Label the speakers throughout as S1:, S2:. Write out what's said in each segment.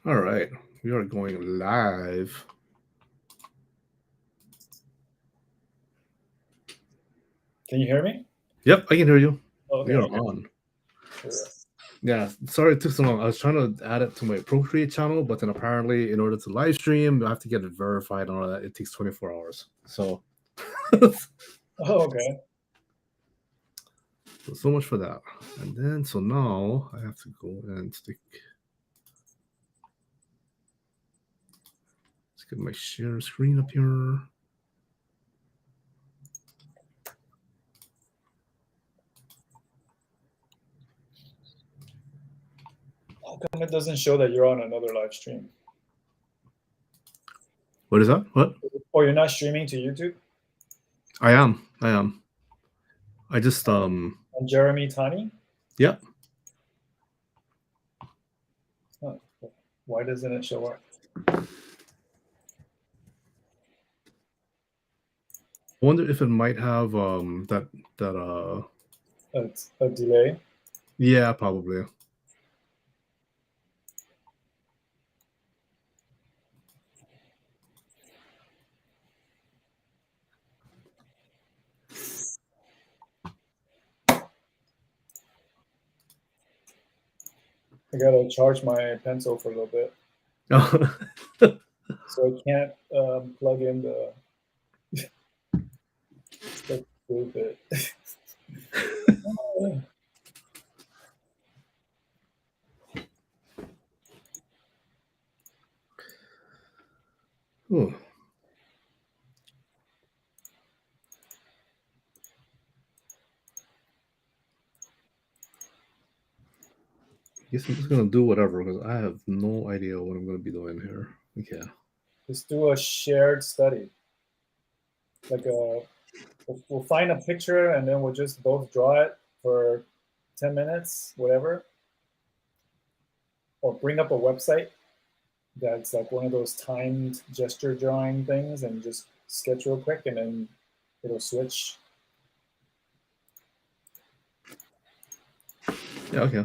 S1: All right, we are going live.
S2: Can you hear me?
S1: Yep, I can hear you.
S2: Okay.
S1: You're on.
S2: Sure.
S1: Yeah, sorry it took so long. I was trying to add it to my Procreate channel, but then apparently, in order to live stream, I have to get it verified and all that. It takes 24 hours. So,
S2: Oh, okay.
S1: so much for that. And then, so now I have to go and stick. Let's get my share screen up here.
S2: How come it doesn't show that you're on another live stream?
S1: What is that? What?
S2: Or you're not streaming to YouTube?
S1: I am. I am. I just
S2: On Jeremy Tani?
S1: Yep.
S2: Huh. Why doesn't it show up?
S1: I wonder if it might have that
S2: It's a delay.
S1: yeah, probably.
S2: I gotta charge my pencil for a little bit,
S1: Oh.
S2: so I can't plug in the stuff with it.
S1: Ooh. I guess I'm just gonna do whatever because I have no idea what I'm gonna be doing here. Okay.
S2: Just do a shared study. Like we'll find a picture and then we'll just both draw it for 10 minutes, whatever. Or bring up a website that's like one of those timed gesture drawing things and just sketch real quick and then it'll switch.
S1: Yeah, okay.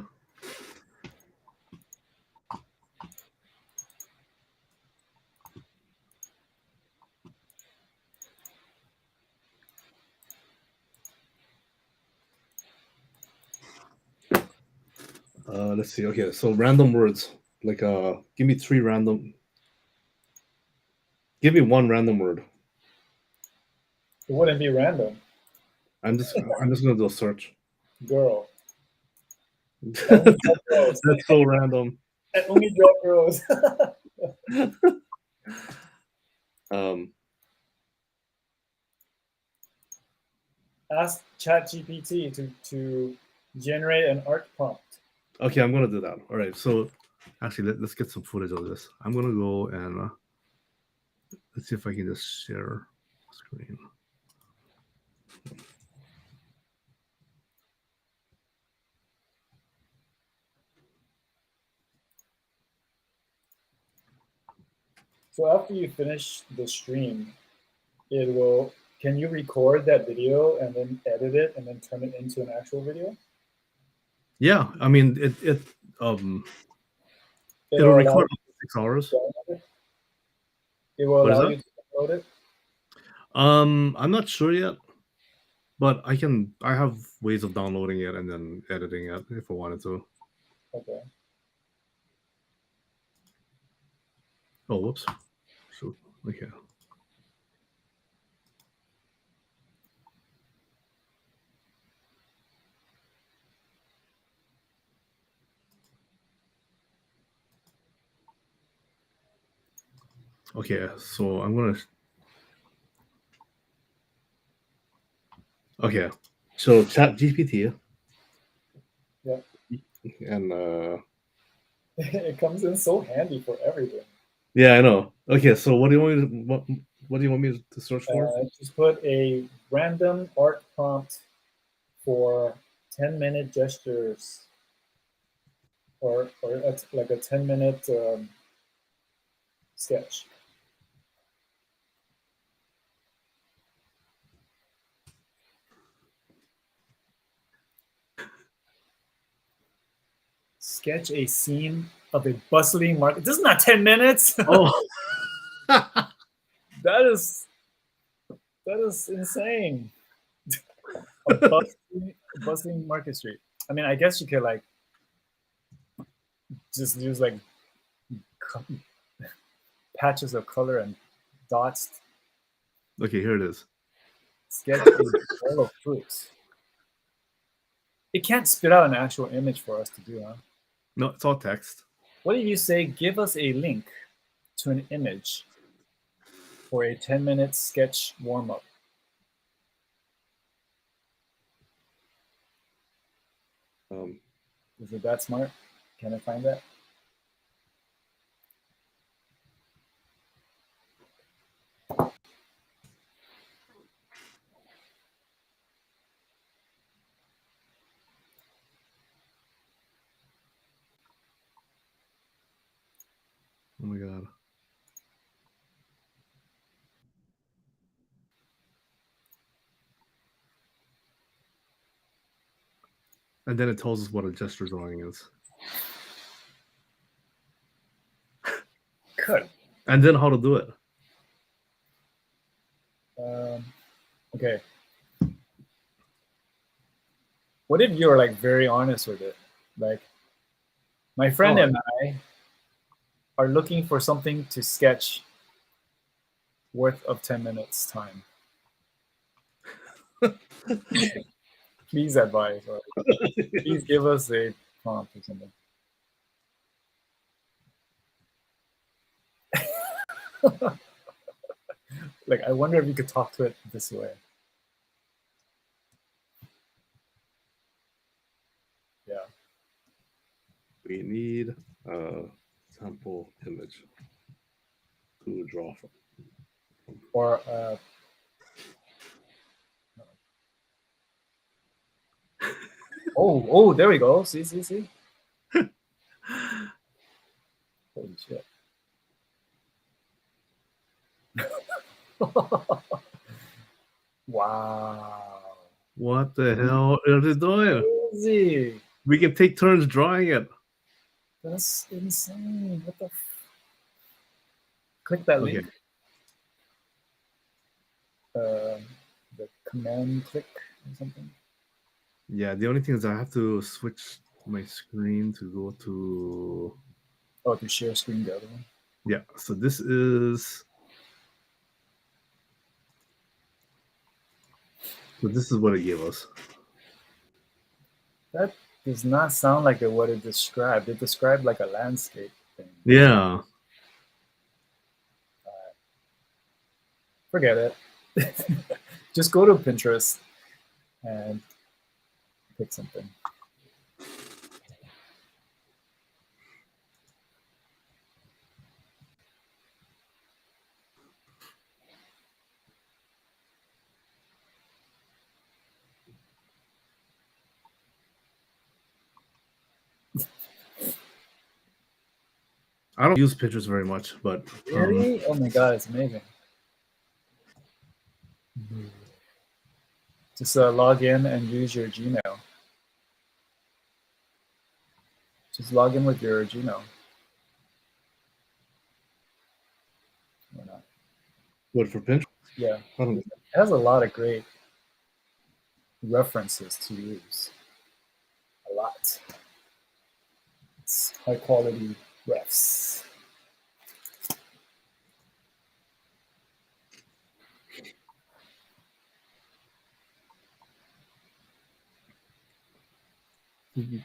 S1: Let's see. Okay, so random words. Like give me three random. Give me one random word.
S2: It wouldn't be random.
S1: I'm just gonna do a search.
S2: Girl. Only draw girls.
S1: That's so random.
S2: Only draw girls.
S1: Um,
S2: Ask ChatGPT to generate an art prompt.
S1: okay, I'm gonna do that. All right. So actually, let's get some footage of this. I'm gonna go and let's see if I can just share screen.
S2: So after you finish the stream, it will. Can you record that video and then edit it and then turn it into an actual video?
S1: Yeah, I mean it'll
S2: It'll allow
S1: record
S2: you
S1: up to 6 hours.
S2: to download it. It will
S1: What is
S2: allow
S1: that?
S2: you to upload it.
S1: I'm not sure yet, but I have ways of downloading it and then editing it if I wanted to.
S2: Okay.
S1: Oh, whoops. So okay. Okay, so I'm gonna. Okay, so Chat GPT
S2: Yeah.
S1: and
S2: It comes in so handy for everything.
S1: yeah, I know. Okay, so what do you want me to, what do you want me to search for?
S2: Just put a random art prompt for 10-minute gestures or like a 10-minute sketch. Sketch a scene of a bustling market. This is not 10 minutes.
S1: Oh.
S2: That is insane. A bustling market street. I mean, I guess you could like just use like patches of color and dots.
S1: Okay, here it is.
S2: Sketch a bowl of fruits. It can't spit out an actual image for us to do, huh?
S1: No, it's all text.
S2: What did you say? Give us a link to an image for a 10-minute sketch warm-up. Is it that smart? Can I find that?
S1: Oh my god. And then it tells us what a gesture drawing is.
S2: Good.
S1: And then how to do it.
S2: Okay. What if you're like very honest with it? Like, my friend and I are looking for something to sketch worth of 10 minutes time. Please advise, or please give us a prompt or something. Like, I wonder if you could talk to it this way. Yeah.
S1: We need a sample image to draw from.
S2: Or oh, there we go. See. Holy shit. Wow.
S1: What the hell are they doing?
S2: Crazy.
S1: We can take turns drawing it.
S2: That's insane. What the click that link. The command click or something.
S1: Yeah, the only thing is I have to switch my screen to go to...
S2: Oh, to share screen the other one?
S1: Yeah, so this is... So this is what it gave us.
S2: That does not sound like what it described. It described like a landscape thing.
S1: Yeah.
S2: Forget it. Just go to Pinterest and pick something.
S1: I don't use Pinterest very much, but...
S2: Really? Oh my god, it's amazing. Just log in and use your Gmail. Just log in with your Gmail. Or not.
S1: What, for Pinterest?
S2: Yeah.
S1: It
S2: has a lot of great references to use. A lot. It's high quality refs.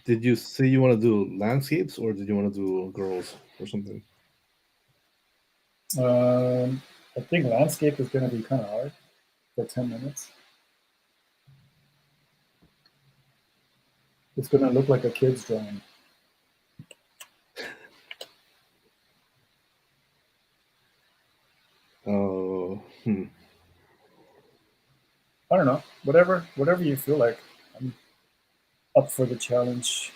S1: Did you say you want to do landscapes, or did you want to do girls or something?
S2: I think landscape is going to be kind of hard for 10 minutes. It's going to look like a kid's drawing.
S1: Oh,
S2: I don't know. Whatever you feel like. I'm up for the challenge.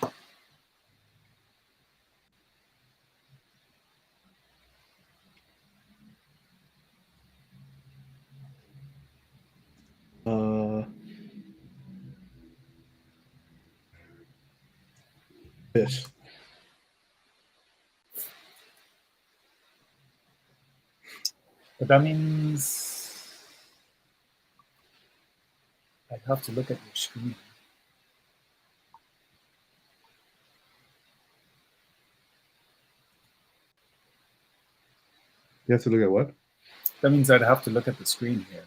S1: fish.
S2: But that means I have to look at your screen.
S1: You have to look at what?
S2: That means I'd have to look at the screen here.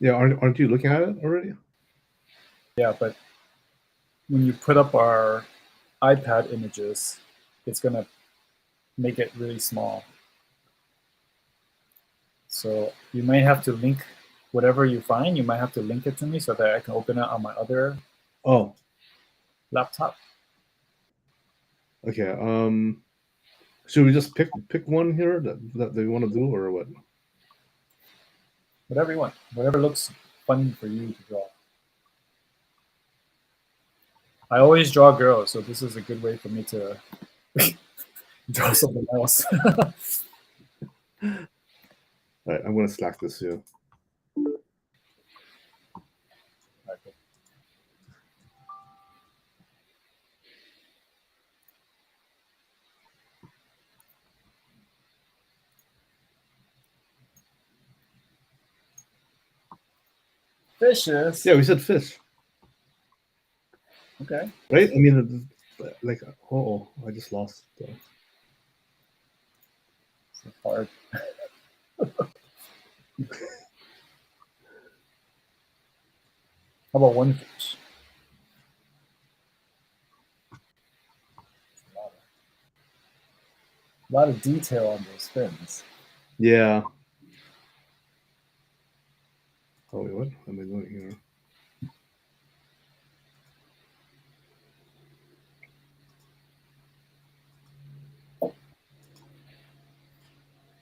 S1: Yeah, aren't you looking at it already?
S2: Yeah, but when you put up our iPad images, it's gonna make it really small. So you might have to link whatever you find. You might have to link it to me so that I can open it on my other laptop.
S1: Okay. Should we just pick one here that you want to do, or what?
S2: Whatever you want. Whatever looks fun for you to draw. I always draw girls, so this is a good way for me to draw something else.
S1: All right, I'm gonna slack this here.
S2: Okay. Fishes.
S1: Yeah, we said fish.
S2: Okay.
S1: Right? I mean, like, oh, I just lost.
S2: It's hard. How about one fish? A lot of detail on those fins.
S1: Yeah. Oh wait, what am I doing here?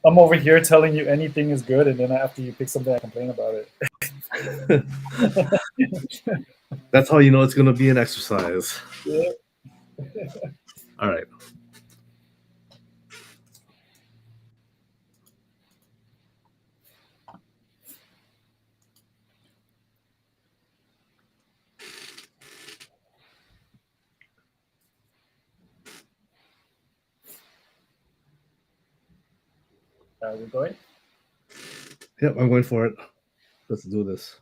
S2: I'm over here telling you anything is good, and then after you pick something, I complain about it.
S1: That's how you know it's gonna be an exercise.
S2: Yeah.
S1: All right.
S2: We're going?
S1: Yep, I'm going for it. Let's do this.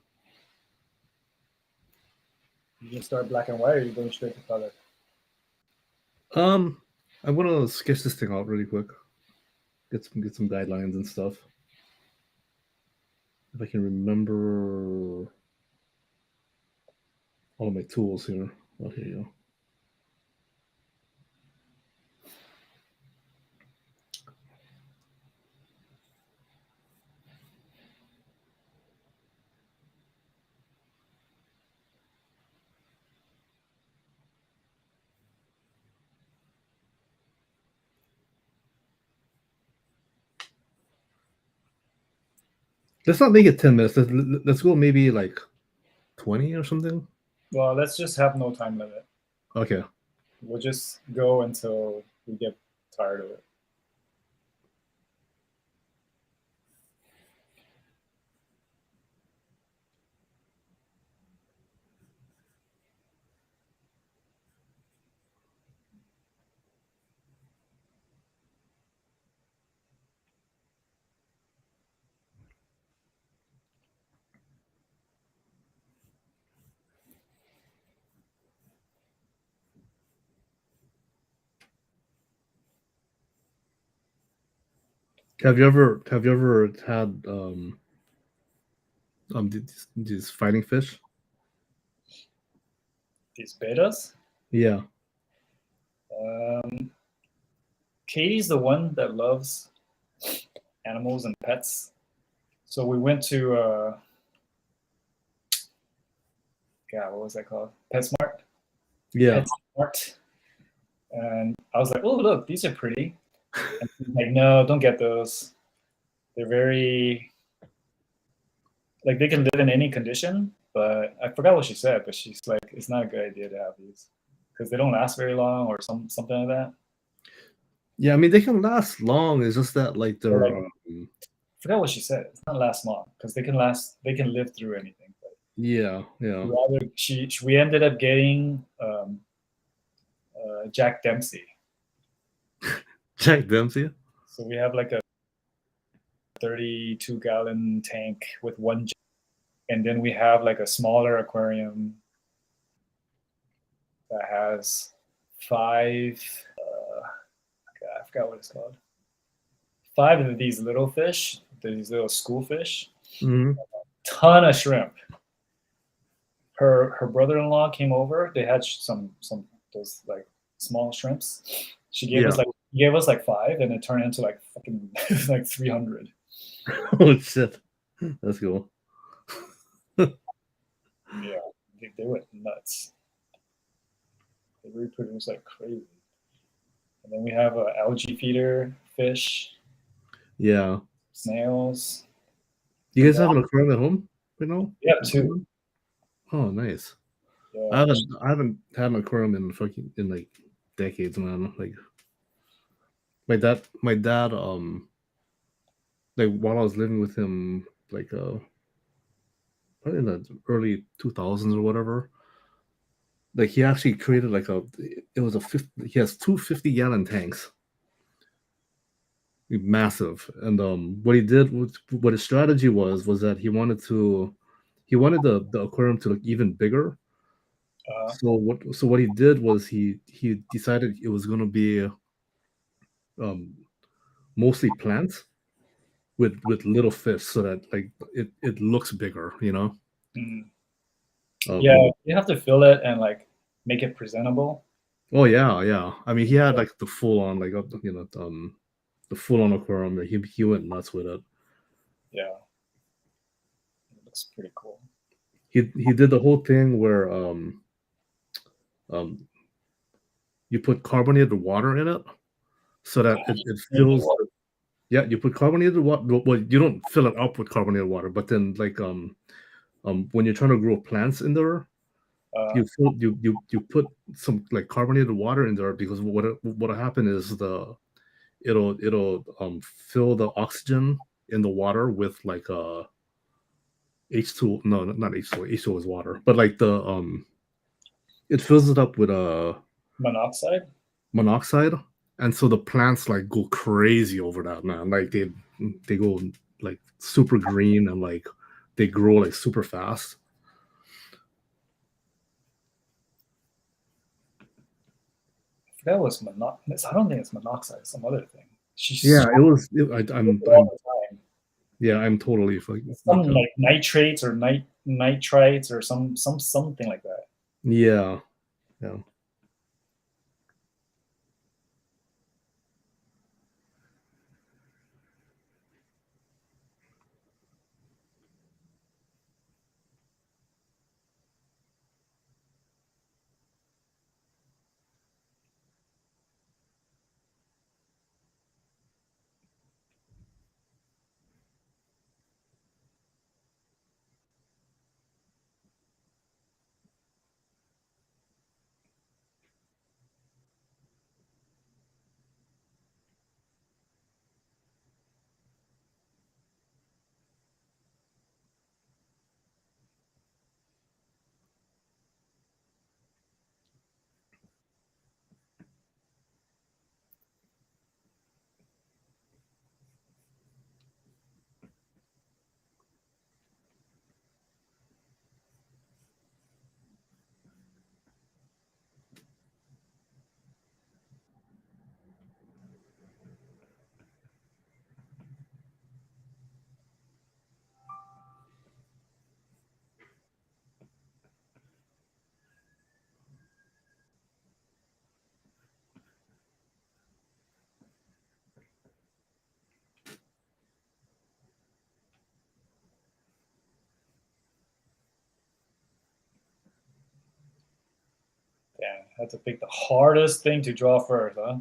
S2: You just start black and white, or are you going straight to color?
S1: I'm gonna sketch this thing out really quick. Get some guidelines and stuff. If I can remember all of my tools here. Oh, here you go. Let's not make it 10 minutes. Let's go maybe like 20 or something.
S2: Well, let's just have no time limit.
S1: Okay.
S2: We'll just go until we get tired of it.
S1: Have you ever had these fighting fish?
S2: These betas?
S1: Yeah.
S2: Katie's the one that loves animals and pets. So we went to God, what was that called? PetSmart.
S1: Yeah.
S2: PetSmart. And I was like, oh, look, these are pretty. And she's like, no, don't get those. They're very, like, they can live in any condition, but I forgot what she said, but she's like, it's not a good idea to have these because they don't last very long or something like that.
S1: Yeah, I mean, they can last long. It's just that, like, they're.
S2: I forgot what she said. It's not last long because they can live through anything. But
S1: yeah.
S2: We ended up getting Jack Dempsey.
S1: Jack Dempsey?
S2: So we have like a 32-gallon tank with one, and then we have like a smaller aquarium that has five. I forgot what it's called. Five of these little fish, these little school fish,
S1: Mhm.
S2: ton of shrimp. Her brother-in-law came over. They had some those like small shrimps. She gave
S1: Yeah.
S2: us like five, and it turned into like fucking like 300.
S1: Oh shit, that's cool.
S2: Yeah, they went nuts. They reproduce like crazy. And then we have a algae feeder fish,
S1: Yeah.
S2: snails.
S1: You
S2: And
S1: guys
S2: then
S1: have an aquarium at home right now?
S2: we have two.
S1: Oh, nice. I
S2: Yeah,
S1: haven't had an aquarium in like decades, man. Like my dad like while I was living with him, like probably in the early 2000s or whatever, like he actually created like it was a 50, he has two 50-gallon tanks, massive. And what he did was, what his strategy was that he wanted the aquarium to look even bigger.
S2: uh,
S1: So what he did was he decided it was going to be um mostly plants with little fish, so that like it looks bigger, you know.
S2: mm. Yeah,
S1: um
S2: you have to fill it and like make it presentable.
S1: oh yeah, yeah, I mean he had like the full on like the full on aquarium. He went nuts with it.
S2: Yeah, it looks pretty cool.
S1: He did the whole thing where um you put carbonated water in it so that it fills. Yeah, you put carbonated water. Well, you don't fill it up with carbonated water, but then like when you're trying to grow plants in there,
S2: Uh,
S1: you put some like carbonated water in there, because what'll happen is it'll fill the oxygen in the water with like H2. No, not H2. H2 is water, but like it fills it up with
S2: monoxide.
S1: monoxide, and so the plants like go crazy over that, man. Like they go like super green, and like they grow like super fast.
S2: That was monoxide. I don't think it's monoxide. It's some other thing.
S1: Yeah,
S2: She's
S1: it was.
S2: all the time.
S1: Yeah, I'm totally like
S2: Some like nitrates or nitrites or something like that.
S1: yeah, yeah.
S2: Damn, I had to pick the hardest thing to draw first, huh?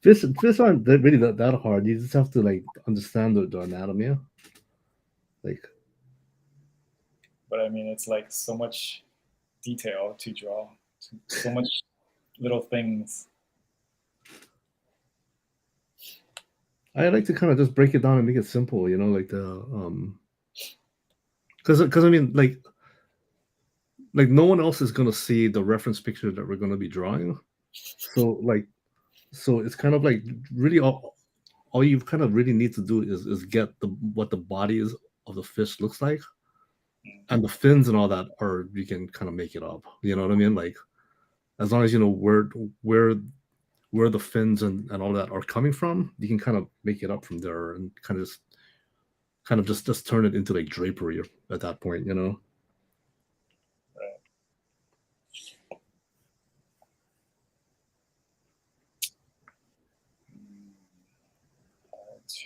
S1: Fish aren't really that hard. You just have to like understand the anatomy. Like
S2: But I mean, it's like so much detail to draw, so much little things.
S1: I like to kind of just break it down and make it simple, you know, like the because I mean like no one else is gonna see the reference picture that we're gonna be drawing. So like so it's kind of like really all you kind of really need to do is get the what the body is of the fish looks like, and the fins and all that are you can kind of make it up. You know what I mean? Like as long as you know where where the fins and all that are coming from, you can kind of make it up from there and kind of just turn it into like drapery at that point, you know.
S2: Right. Let's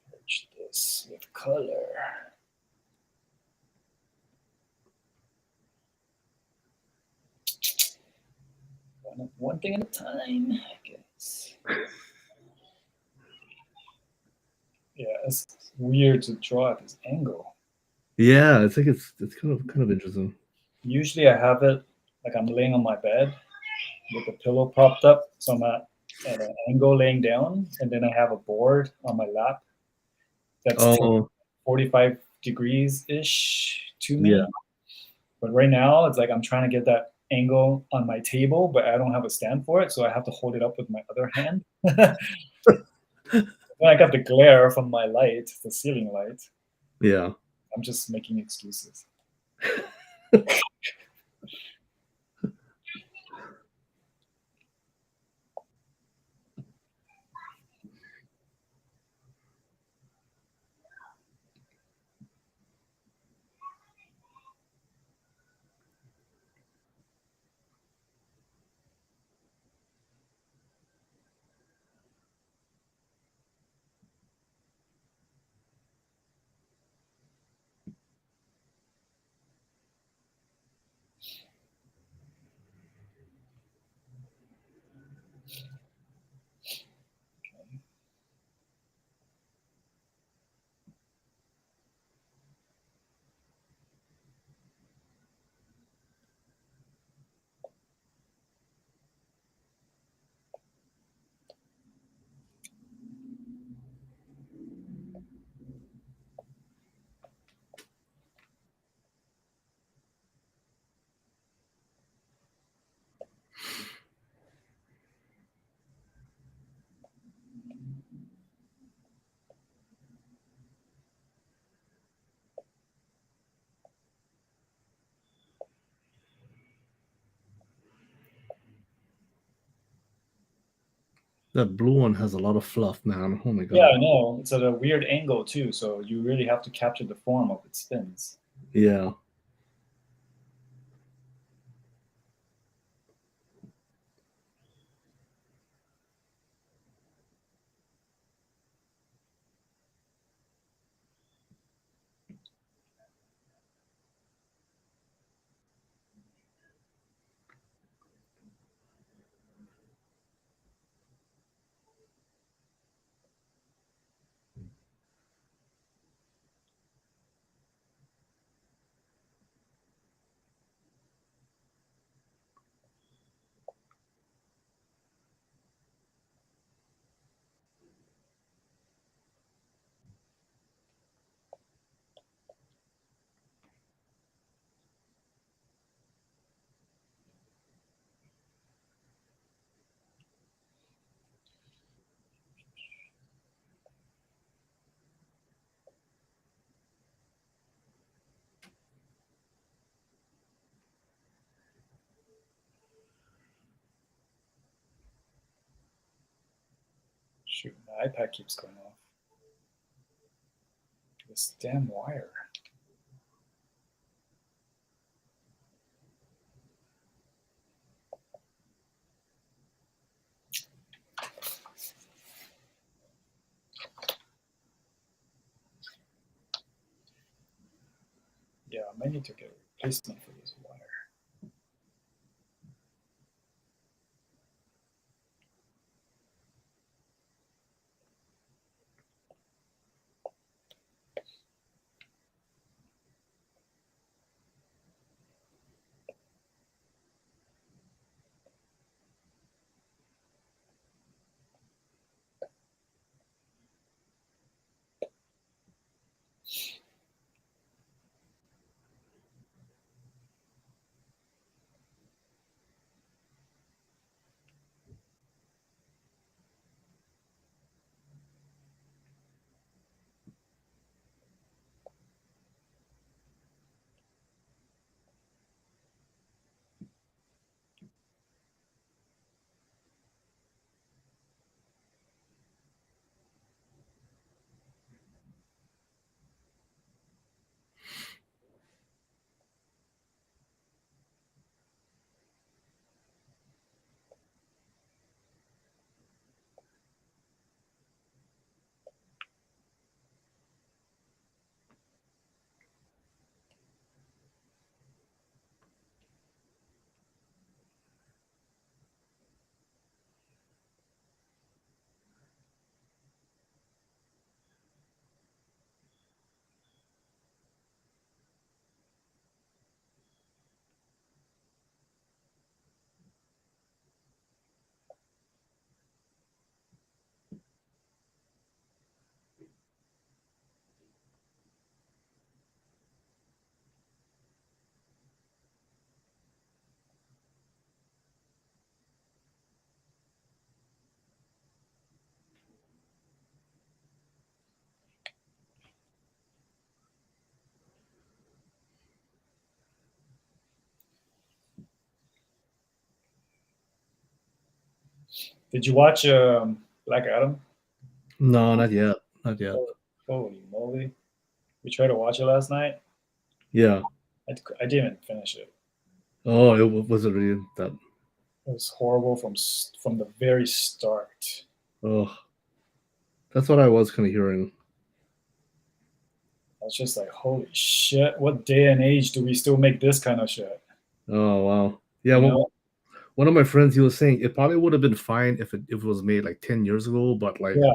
S2: approach this with color. One thing at a time, I guess. Yeah, it's weird to draw at this angle.
S1: Yeah, I think it's kind of interesting.
S2: Usually I have it like I'm laying on my bed with the pillow propped up, so I'm at an angle laying down, and then I have a board on my lap that's tilted
S1: Oh
S2: 45 degrees ish to
S1: yeah,
S2: me. But right now, it's like I'm trying to get that angle on my table, but I don't have a stand for it, so I have to hold it up with my other hand. Then I got the glare from my light, the ceiling light.
S1: yeah.
S2: I'm just making excuses.
S1: That blue one has a lot of fluff, man. Oh my
S2: Yeah,
S1: god.
S2: I know. It's at a weird angle too, so you really have to capture the form of its spins.
S1: Yeah.
S2: Shoot, my iPad keeps going off. This damn wire. Yeah, I might need to get a replacement for this wire. Did you watch Black Adam?
S1: No, not yet. Not yet.
S2: Oh, holy moly! We tried to watch it last night.
S1: Yeah.
S2: I didn't finish it.
S1: Oh, was it really that?
S2: It was horrible from the very start.
S1: Oh, that's what I was kind of hearing.
S2: I was just like, holy shit! What day and age do we still make this kind of shit?
S1: Oh wow. Yeah.
S2: You
S1: Well,
S2: know?
S1: one of my friends, he was saying it probably would have been fine if it was made like 10 years ago, but like
S2: Yeah,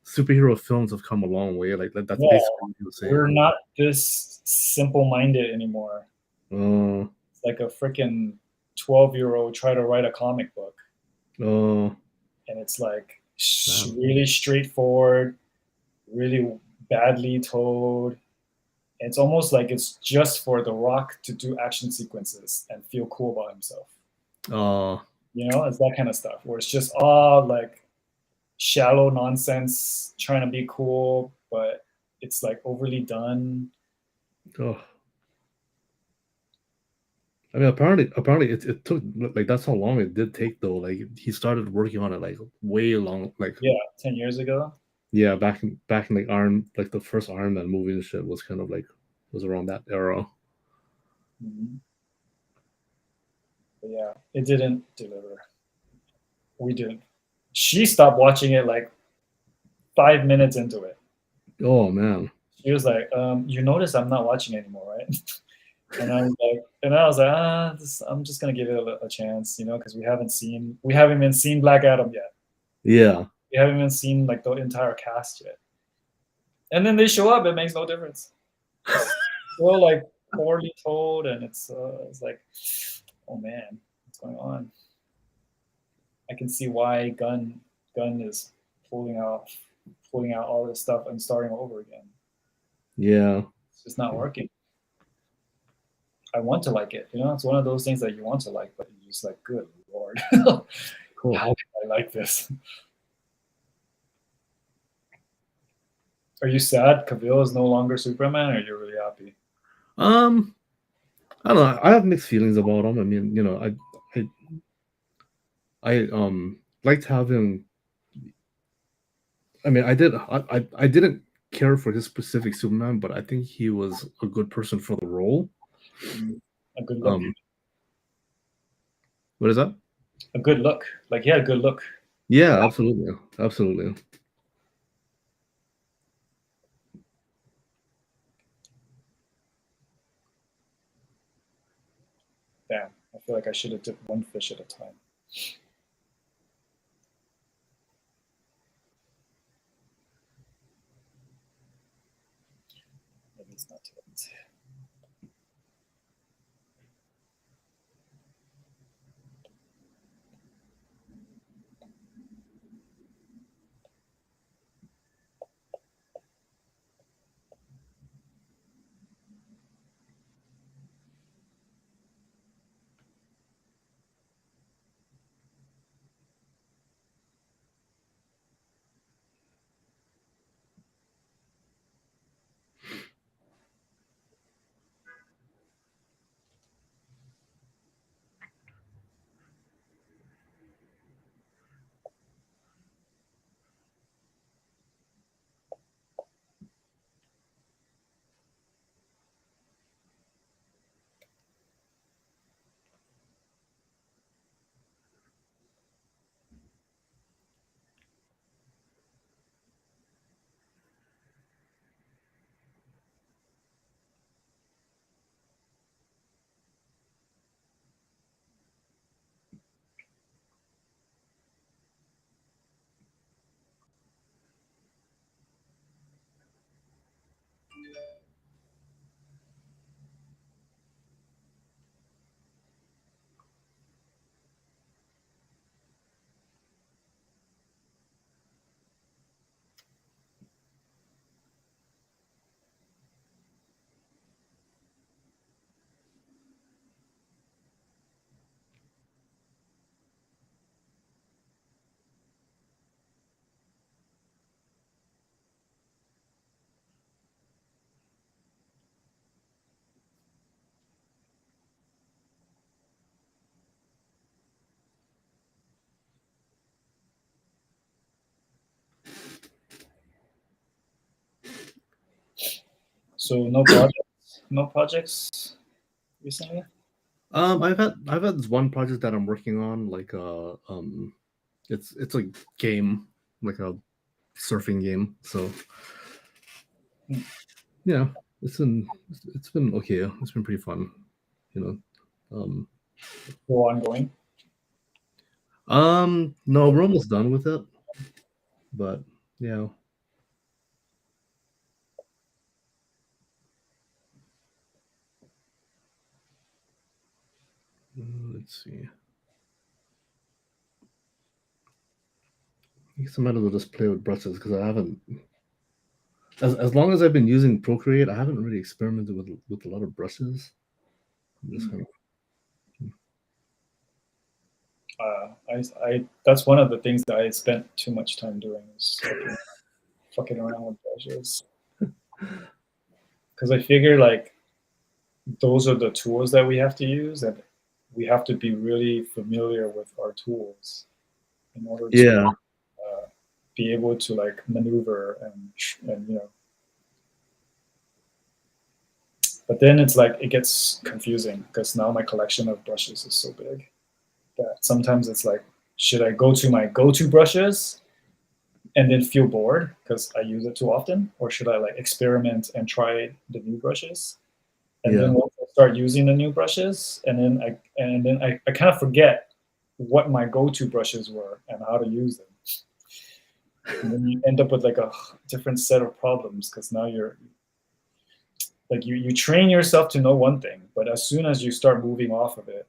S1: superhero films have come a long way. Like that's
S2: yeah.
S1: basically what he was
S2: We're
S1: saying.
S2: not this simple-minded anymore.
S1: Oh,
S2: It's like a freaking 12-year-old try to write a comic book,
S1: oh,
S2: and it's like
S1: man.
S2: really straightforward, really badly told. It's almost like it's just for The Rock to do action sequences and feel cool about himself.
S1: Oh,
S2: You know, it's that kind of stuff where it's just all like shallow nonsense trying to be cool, but it's like overly done.
S1: oh. I mean, apparently it took like that's how long it did take though. Like he started working on it like way long, like
S2: Yeah, 10 years ago.
S1: yeah, back in like like the first Iron Man movie and shit was kind of like was around that era.
S2: Mhm. But yeah, it didn't deliver. We didn't. She stopped watching it like 5 minutes into it.
S1: Oh man.
S2: She was like, "You notice I'm not watching anymore, right?" And I was like, I'm just gonna give it a chance, you know, because we haven't even seen Black Adam yet.
S1: Yeah.
S2: We haven't even seen like the entire cast yet. And then they show up. It makes no difference. It's still like poorly told, and it's like, oh man, what's going on? I can see why Gunn is pulling out all this stuff and starting over again.
S1: Yeah.
S2: It's just not working. I want to like it, you know. It's one of those things that you want to like, but you're just like, good lord,
S1: Cool.
S2: how can I like this? Are you sad Cavill is no longer Superman, or are you really happy?
S1: Um, I don't know. I have mixed feelings about him. I mean, I liked having. I mean, I didn't care for his specific Superman, but I think he was a good person for the role.
S2: Mm, a good look,
S1: Um, what is that?
S2: a good look. Like he had a good look.
S1: Yeah, absolutely, absolutely.
S2: Damn, I feel like I should have dipped one fish at a time. Maybe it's not too late. So no projects, no projects recently.
S1: I've had this one project that I'm working on, like it's a game, like a surfing game. So
S2: Hmm.
S1: yeah, it's been okay. It's been pretty fun, you know.
S2: Still ongoing.
S1: No, we're almost done with it, but yeah. Let's see. I guess I might as well just play with brushes because I haven't. As long as I've been using Procreate, I haven't really experimented with a lot of brushes. I'm just kind of
S2: I that's one of the things that I spent too much time doing is fucking around with brushes because I figure like those are the tools that we have to use, and we have to be really familiar with our tools in order to
S1: yeah,
S2: be able to like maneuver and but then it's like it gets confusing because now my collection of brushes is so big that sometimes it's like, should I go to my go-to brushes and then feel bored because I use it too often, or should I like experiment and try the new brushes? And
S1: yeah,
S2: then once I start using the new brushes, and then I kind of forget what my go-to brushes were and how to use them. And then you end up with like a different set of problems because now you're like you train yourself to know one thing, but as soon as you start moving off of it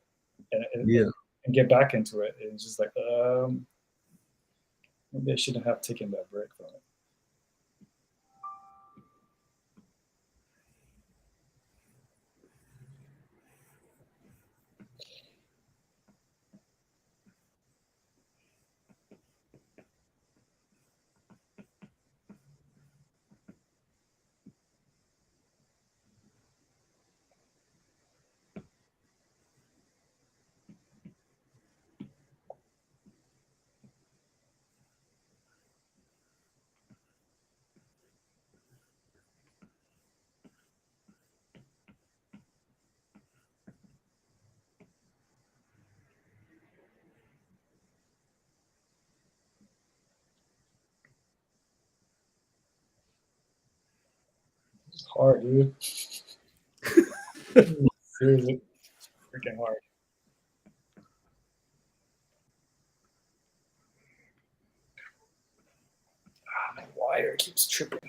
S1: yeah.
S2: and get back into it, it's just like maybe I shouldn't have taken that break from it. It's hard, dude. Seriously, freaking hard. My wire keeps tripping.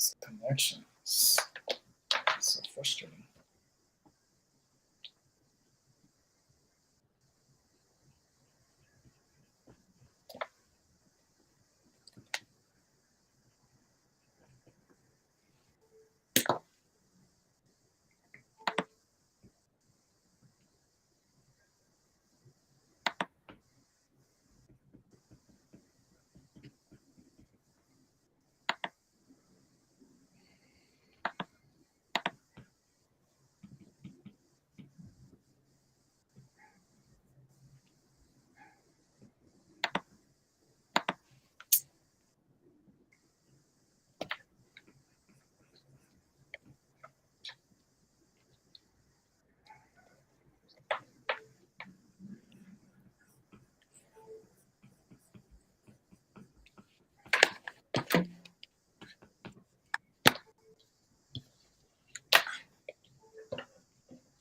S2: This connection is so frustrating.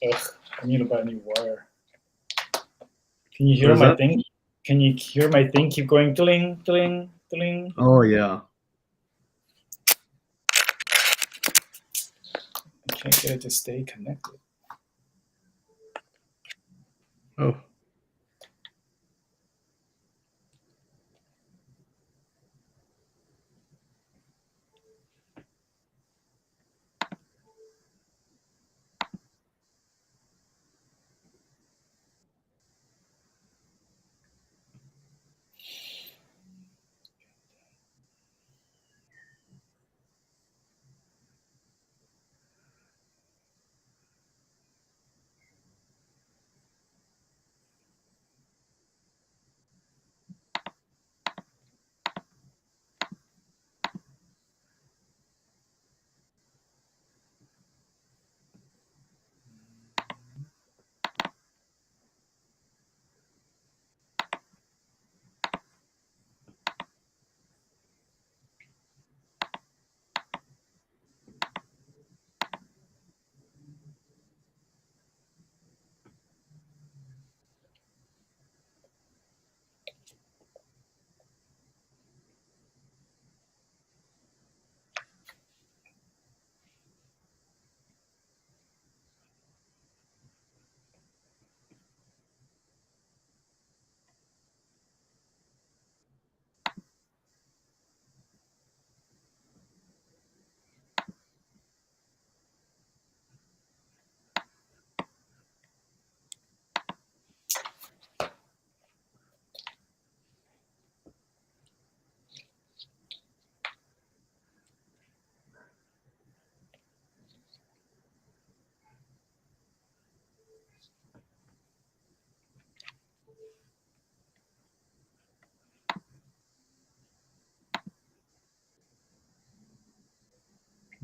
S2: Ugh, I need to buy a new wire. Can you
S1: What
S2: hear
S1: is
S2: my
S1: that?
S2: thing? Can you hear my thing keep going tling, tling, tling?
S1: Oh yeah.
S2: I can't get it to stay connected.
S1: Oh.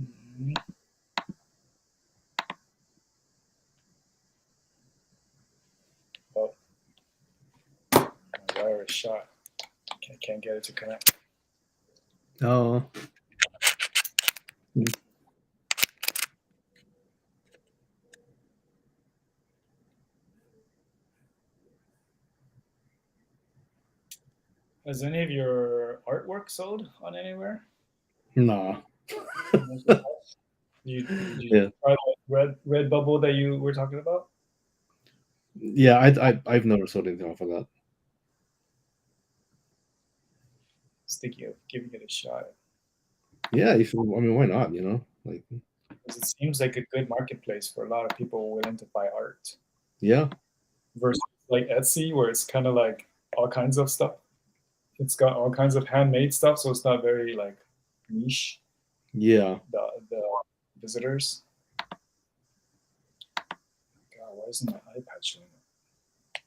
S2: Mhm. Oh, my wire is shot. I can't get it to connect.
S1: Oh.
S2: Has any of your artwork sold on anywhere?
S1: Nah.
S2: Did you
S1: Yeah.
S2: try that red bubble that you were talking about?
S1: Yeah. I've never sold anything off of that.
S2: I was thinking of giving it a shot
S1: Yeah. You should. I mean, why not? Like.
S2: because it seems like a good marketplace for a lot of people willing to buy art
S1: Yeah.
S2: versus like Etsy where it's kind of like all kinds of stuff. It's got all kinds of handmade stuff, so it's not very like niche.
S1: Yeah.
S2: The visitors. God, why isn't my iPad showing up?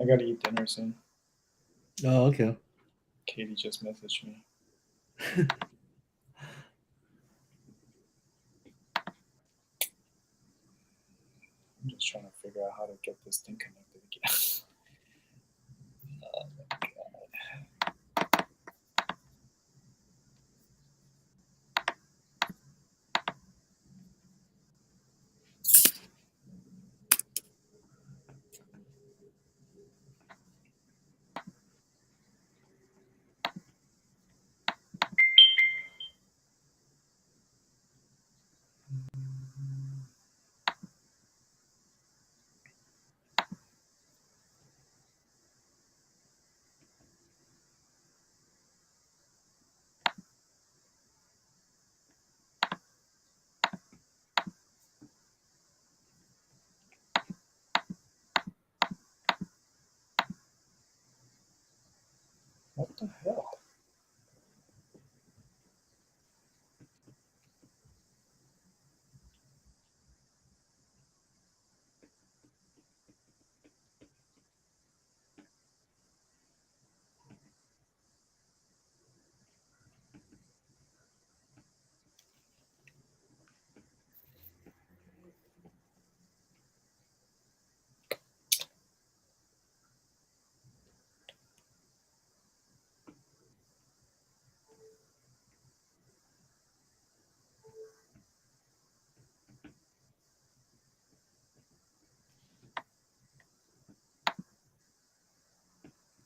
S2: I gotta eat dinner soon.
S1: Oh, okay.
S2: Katie just messaged me. I'm just trying to figure out how to get this thing connected again. Oh my god. What the hell?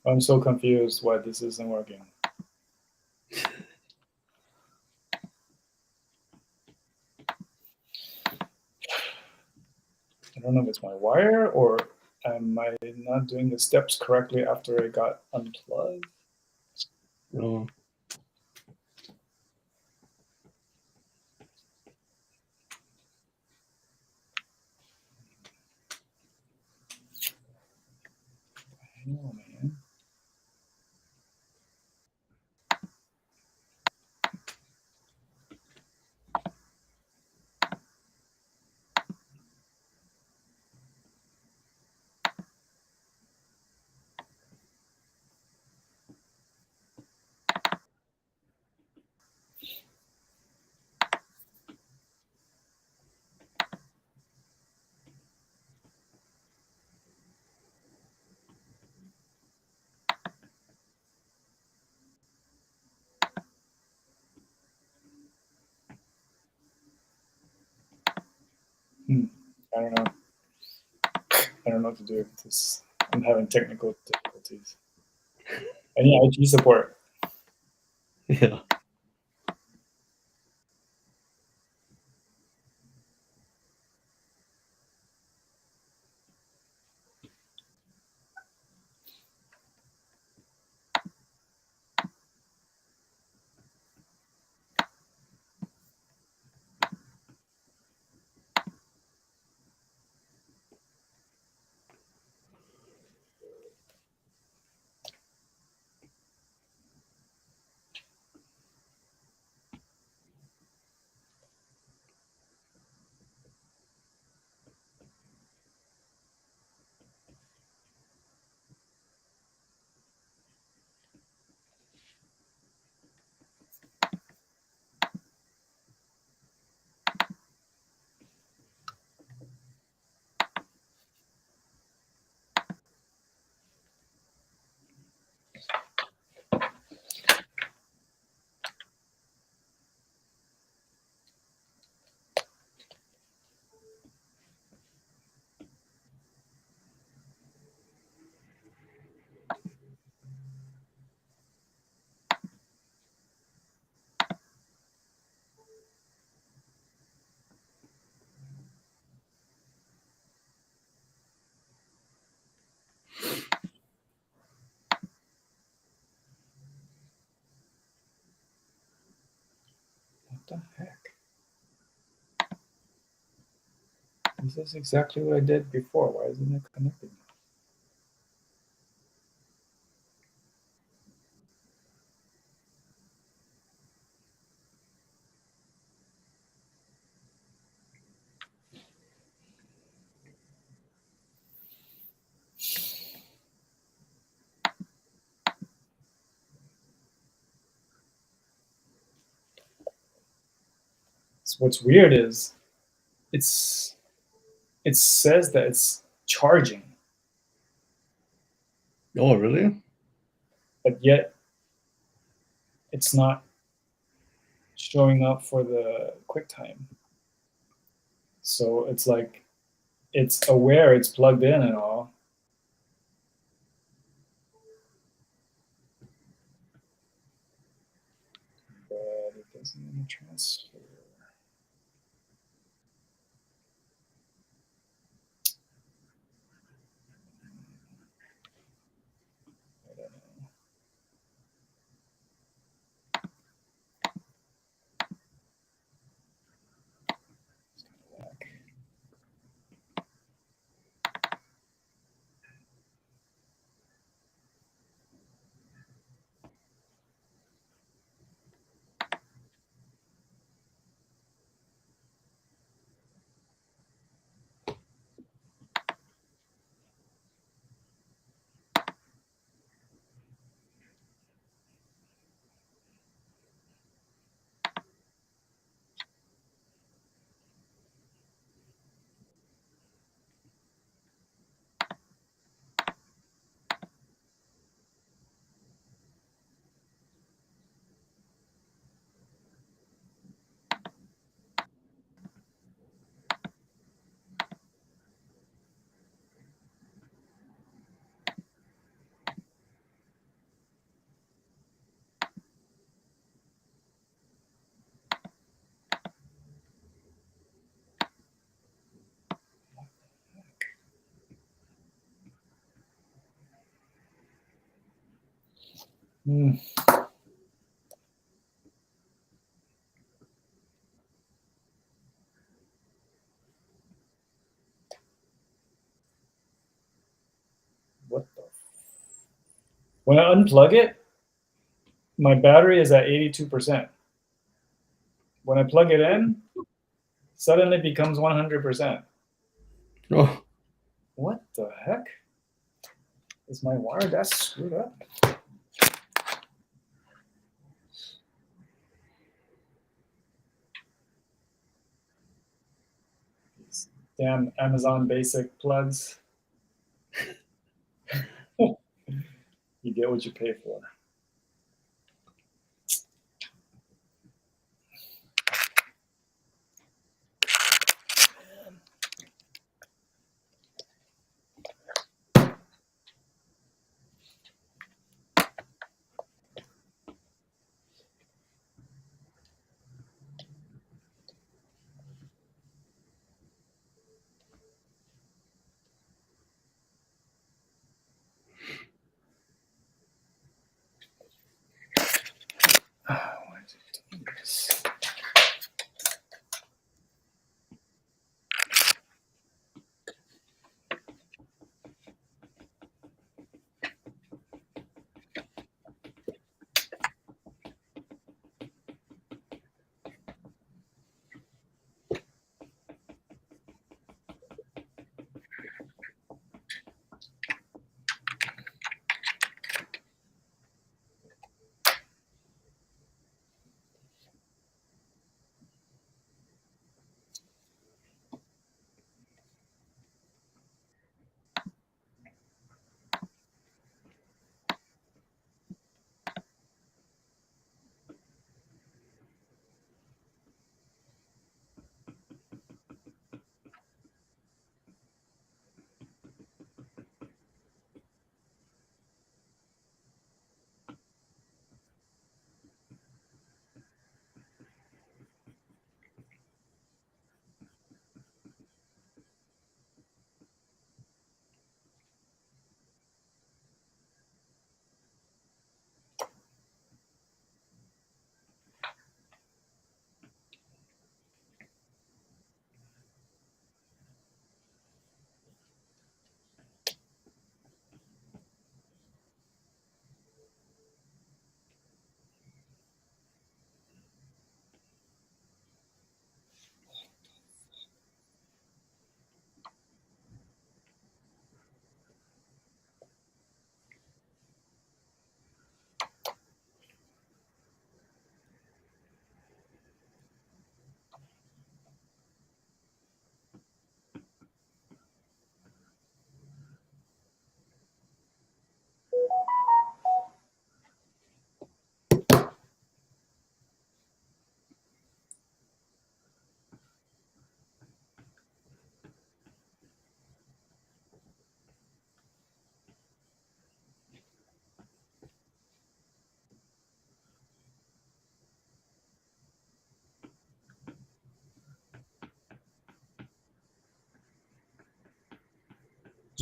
S2: I'm so confused why this isn't working. I don't know if it's my wire or am I not doing the steps correctly after I got unplugged?
S1: Oh.
S2: Oh man. I don't know. I don't know what to do with this. I'm having technical difficulties. I need IT support.
S1: Yeah.
S2: What the heck? This is exactly what I did before. Why isn't it connecting? So what's weird is it's it says that it's charging,
S1: Oh, really?
S2: but yet it's not showing up for the QuickTime. So it's like it's aware it's plugged in and all. But it doesn't transfer. I don't know. It's kind of whack. Hmm. What the? When I unplug it, my battery is at 82%. When I plug it in, suddenly it becomes 100%.
S1: Oh,
S2: What the heck? Is my wire that screwed up? These damn Amazon Basic plugs. You get what you pay for.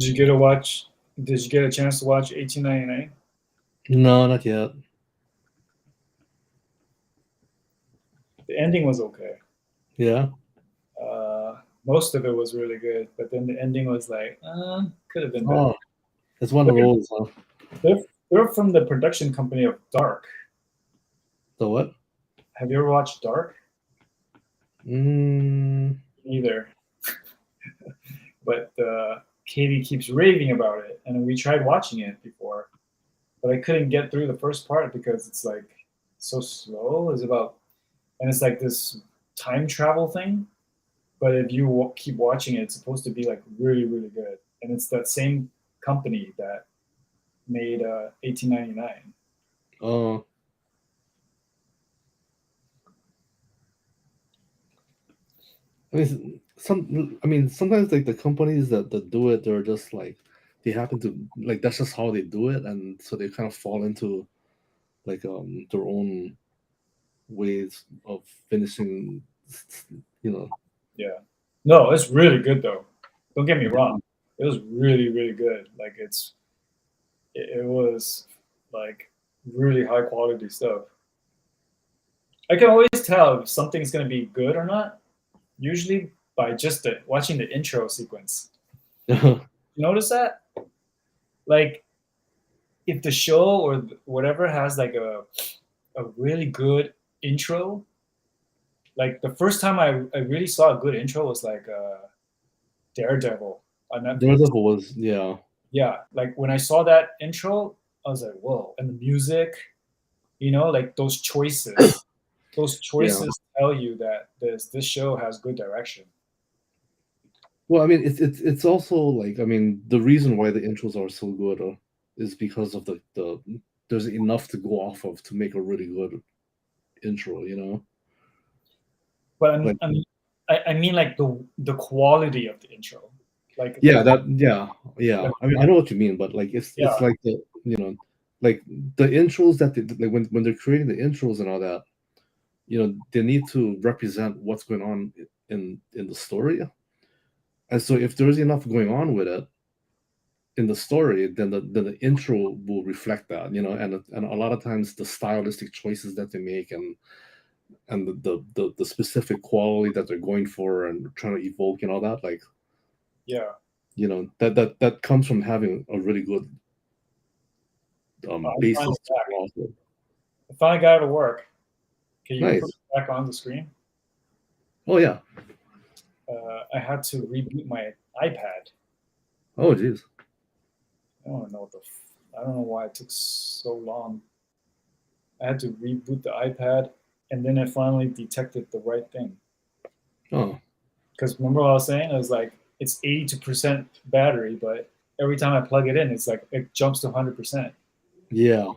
S2: Did you get to watch? Did you get a chance to watch 1899?
S1: No, not yet.
S2: The ending was okay.
S1: Yeah.
S2: Most of it was really good, but then the ending was like, could have been better.
S1: Oh, it's one of
S2: They're,
S1: those, huh?
S2: they're, they're from the production company of Dark.
S1: The what?
S2: Have you ever watched Dark?
S1: Mm,
S2: Neither. But Katie keeps raving about it, and we tried watching it before, but I couldn't get through the first part because it's like so slow. It's about, and it's like this time travel thing. But if you keep watching it, it's supposed to be like really, really good. And it's that same company that made 1899.
S1: oh, I mean, I mean, sometimes like the companies that do it, they're just like they happen to like that's just how they do it, and so they kind of fall into like their own ways of finishing, you know.
S2: Yeah. No, it's really good though. Don't get me wrong. It was really, really good. Like it was like really high quality stuff. I can always tell if something's gonna be good or not, usually by just watching the intro sequence. You notice that? Like if the show or whatever has like a really good intro, like the first time I really saw a good intro was like Daredevil on Netflix.
S1: Daredevil was yeah.
S2: Yeah, like when I saw that intro, I was like, whoa. And the music, like those
S1: Yeah.
S2: choices tell you that this show has good direction.
S1: Well, I mean, it's also like I mean, the reason why the intros are so good is because of the there's enough to go off of to make a really good intro. You know,
S2: But
S1: like
S2: I mean like the quality of the intro, like
S1: yeah, yeah.
S2: the
S1: I mean, I know what you mean, but like it's
S2: yeah
S1: like the like the intros that they like when they're creating the intros and all that, they need to represent what's going on in the story, and so if there's enough going on with it in the story, then the intro will reflect that, and a lot of times the stylistic choices that they make and the specific quality that they're going for and trying to evoke and all that, like
S2: yeah.
S1: that comes from having a really good
S2: I'm finally
S1: basis to
S2: back.
S1: go off with.
S2: I finally got out of work. Can you put
S1: Nice.
S2: it back on the screen?
S1: Oh yeah.
S2: I had to reboot my iPad.
S1: Oh geez.
S2: I don't know I don't know why it took so long. I had to reboot the iPad, and then it finally detected the right thing.
S1: Oh
S2: Because remember what I was saying? It was like it's 82% battery, but every time I plug it in, it's like it jumps to 100%.
S1: yeah.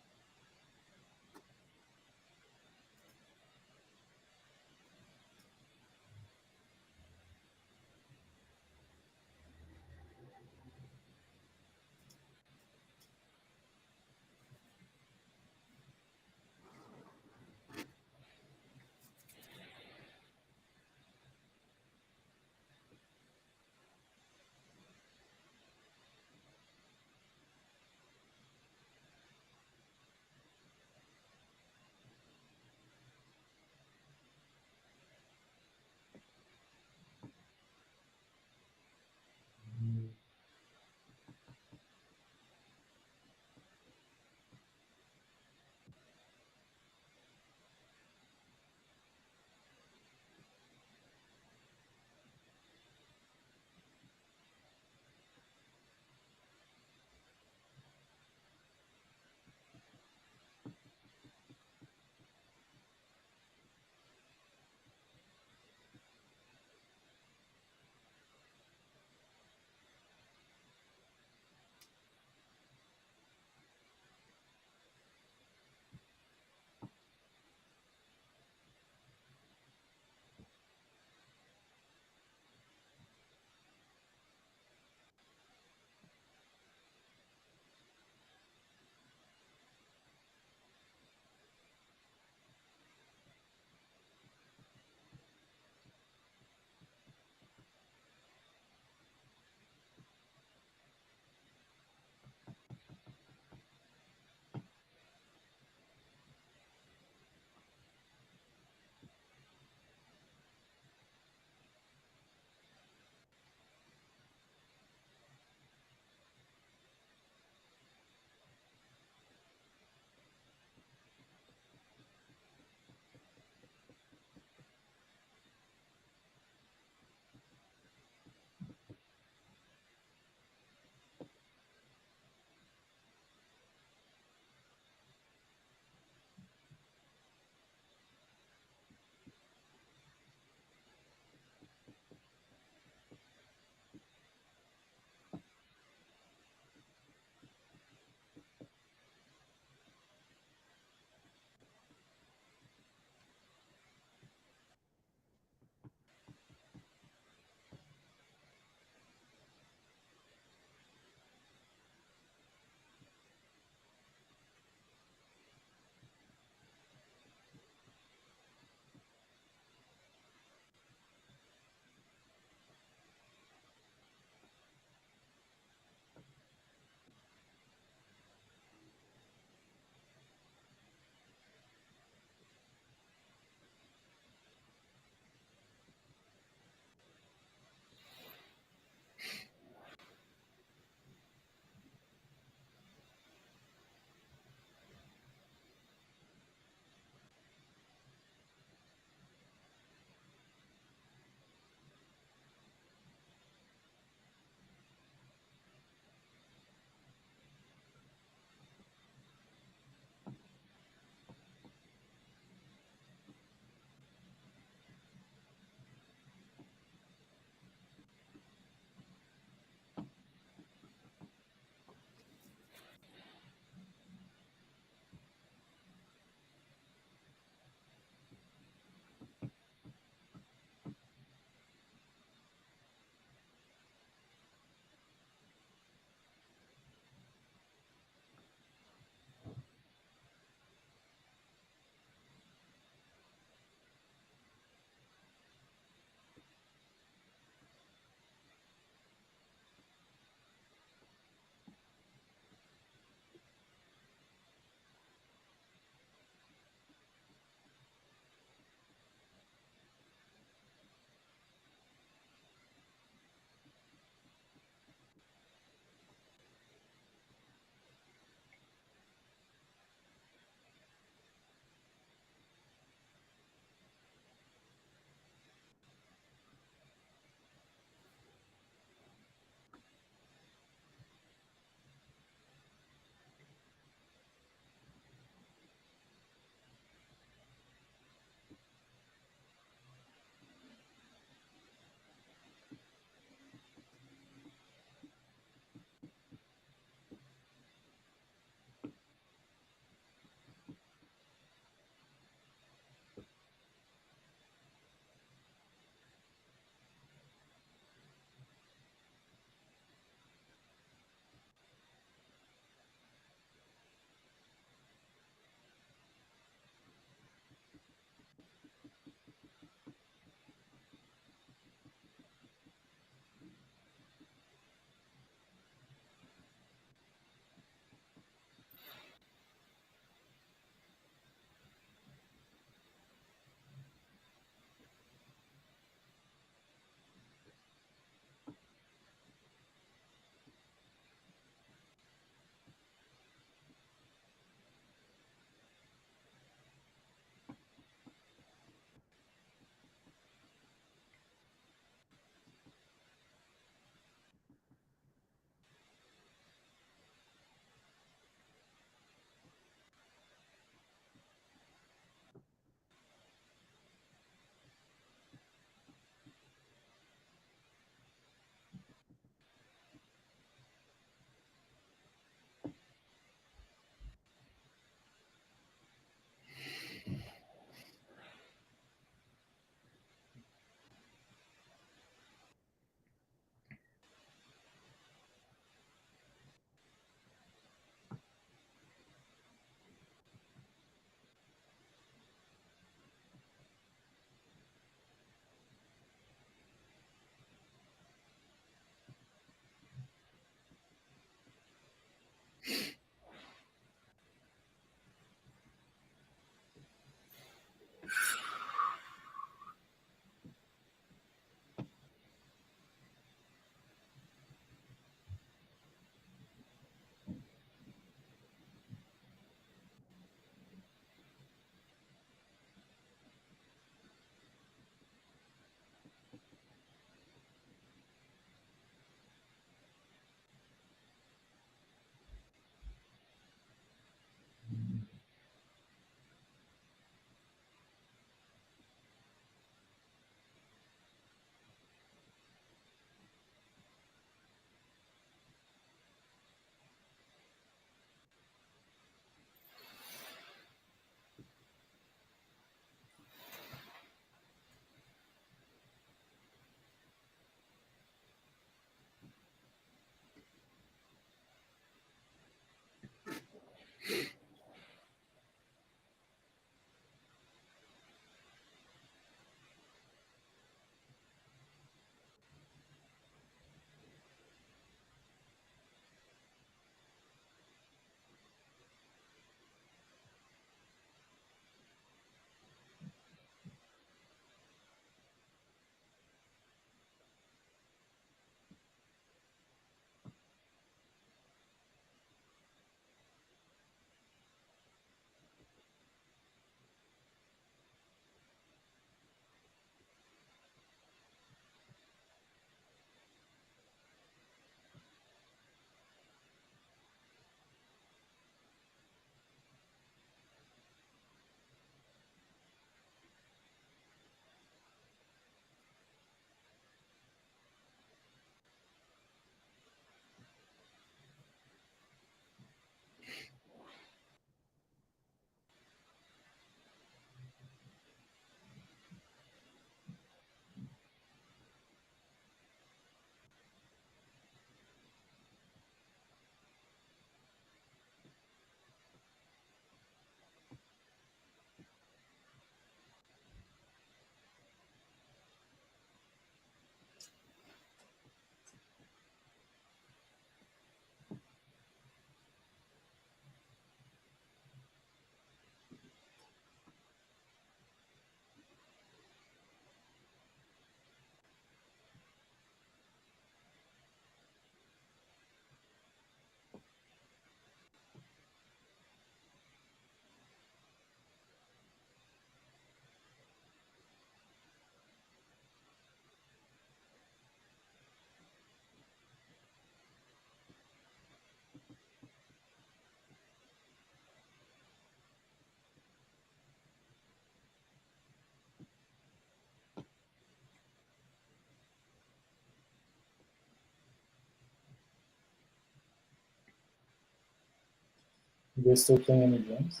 S2: Do they still play any games?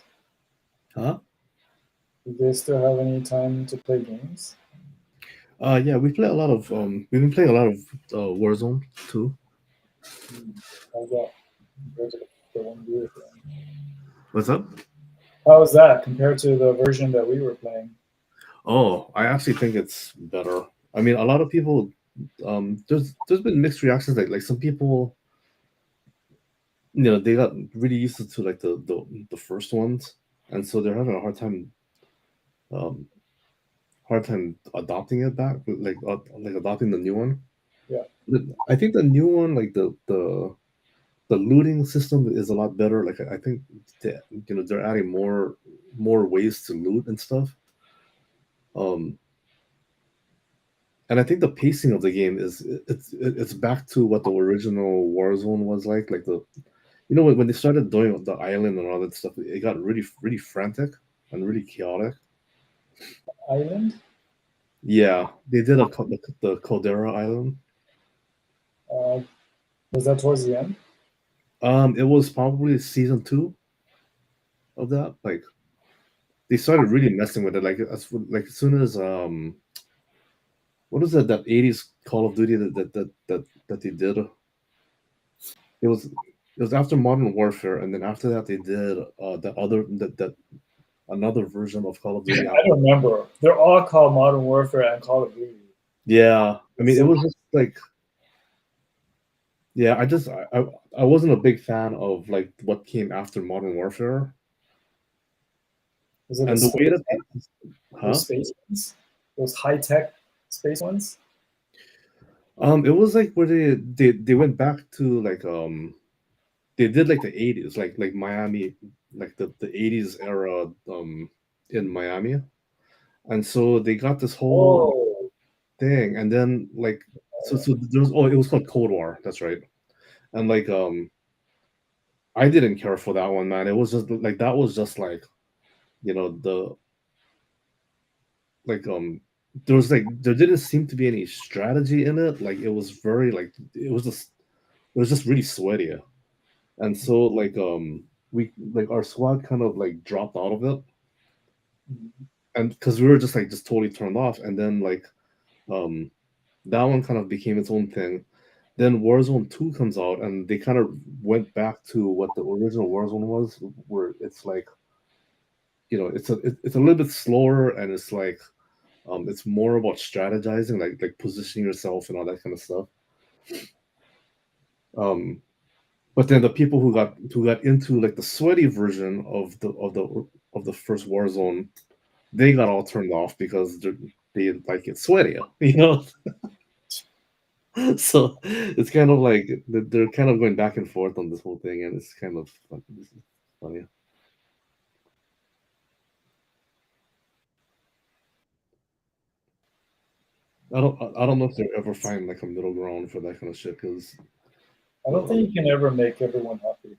S1: Huh?
S2: Do they still have any time to play games?
S1: Yeah, we play a lot of we've been playing a lot of Warzone too.
S2: Hmm. How's that compared to the one we were playing?
S1: What's up?
S2: How is that compared to the version that we were playing?
S1: Oh, I actually think it's better. I mean, a lot of people there's been mixed reactions. Like some people, they got really used to like the first ones, and so they're having a um hard time adopting it back, like adopting the new one.
S2: Yeah,
S1: I think the new one, like the looting system is a lot better. Like I think they're adding more ways to loot and stuff. Um, and I think the pacing of the game it's back to what the original Warzone was like. Like when they started doing the island and all that stuff, it got really frantic and really chaotic.
S2: Island.
S1: Yeah, they did the Caldera Island.
S2: Uh, was that towards the end?
S1: It was probably season 2 of that. Like they started really messing with it. As soon as what was that 80s Call of Duty that they did? It was after Modern Warfare, and then after that they did that another version of Call of Duty
S2: I
S1: after.
S2: don't remember. They're all called Modern Warfare and Call of Duty.
S1: Yeah, I mean it
S2: So
S1: was just like, yeah, I wasn't a big fan of like what came after Modern Warfare
S2: was it the
S1: and the way
S2: space?
S1: that they,
S2: Those
S1: huh?
S2: space ones? Those high tech space ones?
S1: It was like where they went back to like they did like the 80s, like Miami, like the 80s era in Miami, and so they got this whole
S2: Oh,
S1: thing, and then like so there was, oh, it was called Cold War, that's right. And like I didn't care for that one, man. It was just like that was just like, the like there didn't seem to be any strategy in it. Like it was very like it was just really sweaty. And so like we like our squad kind of like dropped out of it, and because we were just totally turned off. And then like um that one kind of became its own thing. Then Warzone 2 comes out, and they kind of went back to what the original Warzone was, where it's like, it's a little bit slower, and it's like it's more about strategizing, like positioning yourself and all that kind of stuff. Um, but then the people who got into like the sweaty version of the first Warzone, they got all turned off because they like it sweaty. So it's kind of like they're kind of going back and forth on this whole thing, and it's kind of this is funny. I don't know if they'll ever find like a middle ground for that kind of shit, because
S2: I don't think you can ever make everyone happy.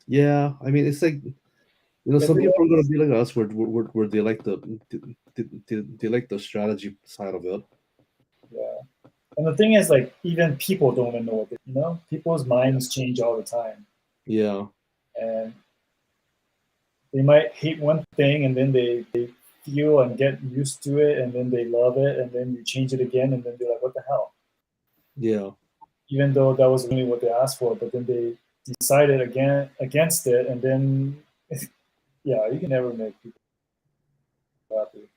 S1: yeah, I mean it's like, some people are gonna
S2: Everyone's
S1: be like us, where they like they like the strategy side of it.
S2: yeah. And the thing is, like, even people don't even know what people's minds change all the time,
S1: Yeah,
S2: and they might hate one thing, and then they feel and get used to it, and then they love it, and then you change it again, and then they're like, "What the hell?"
S1: yeah,
S2: Even though that was really what they asked for, but then they decided again against it, and then yeah, you can never make people happy.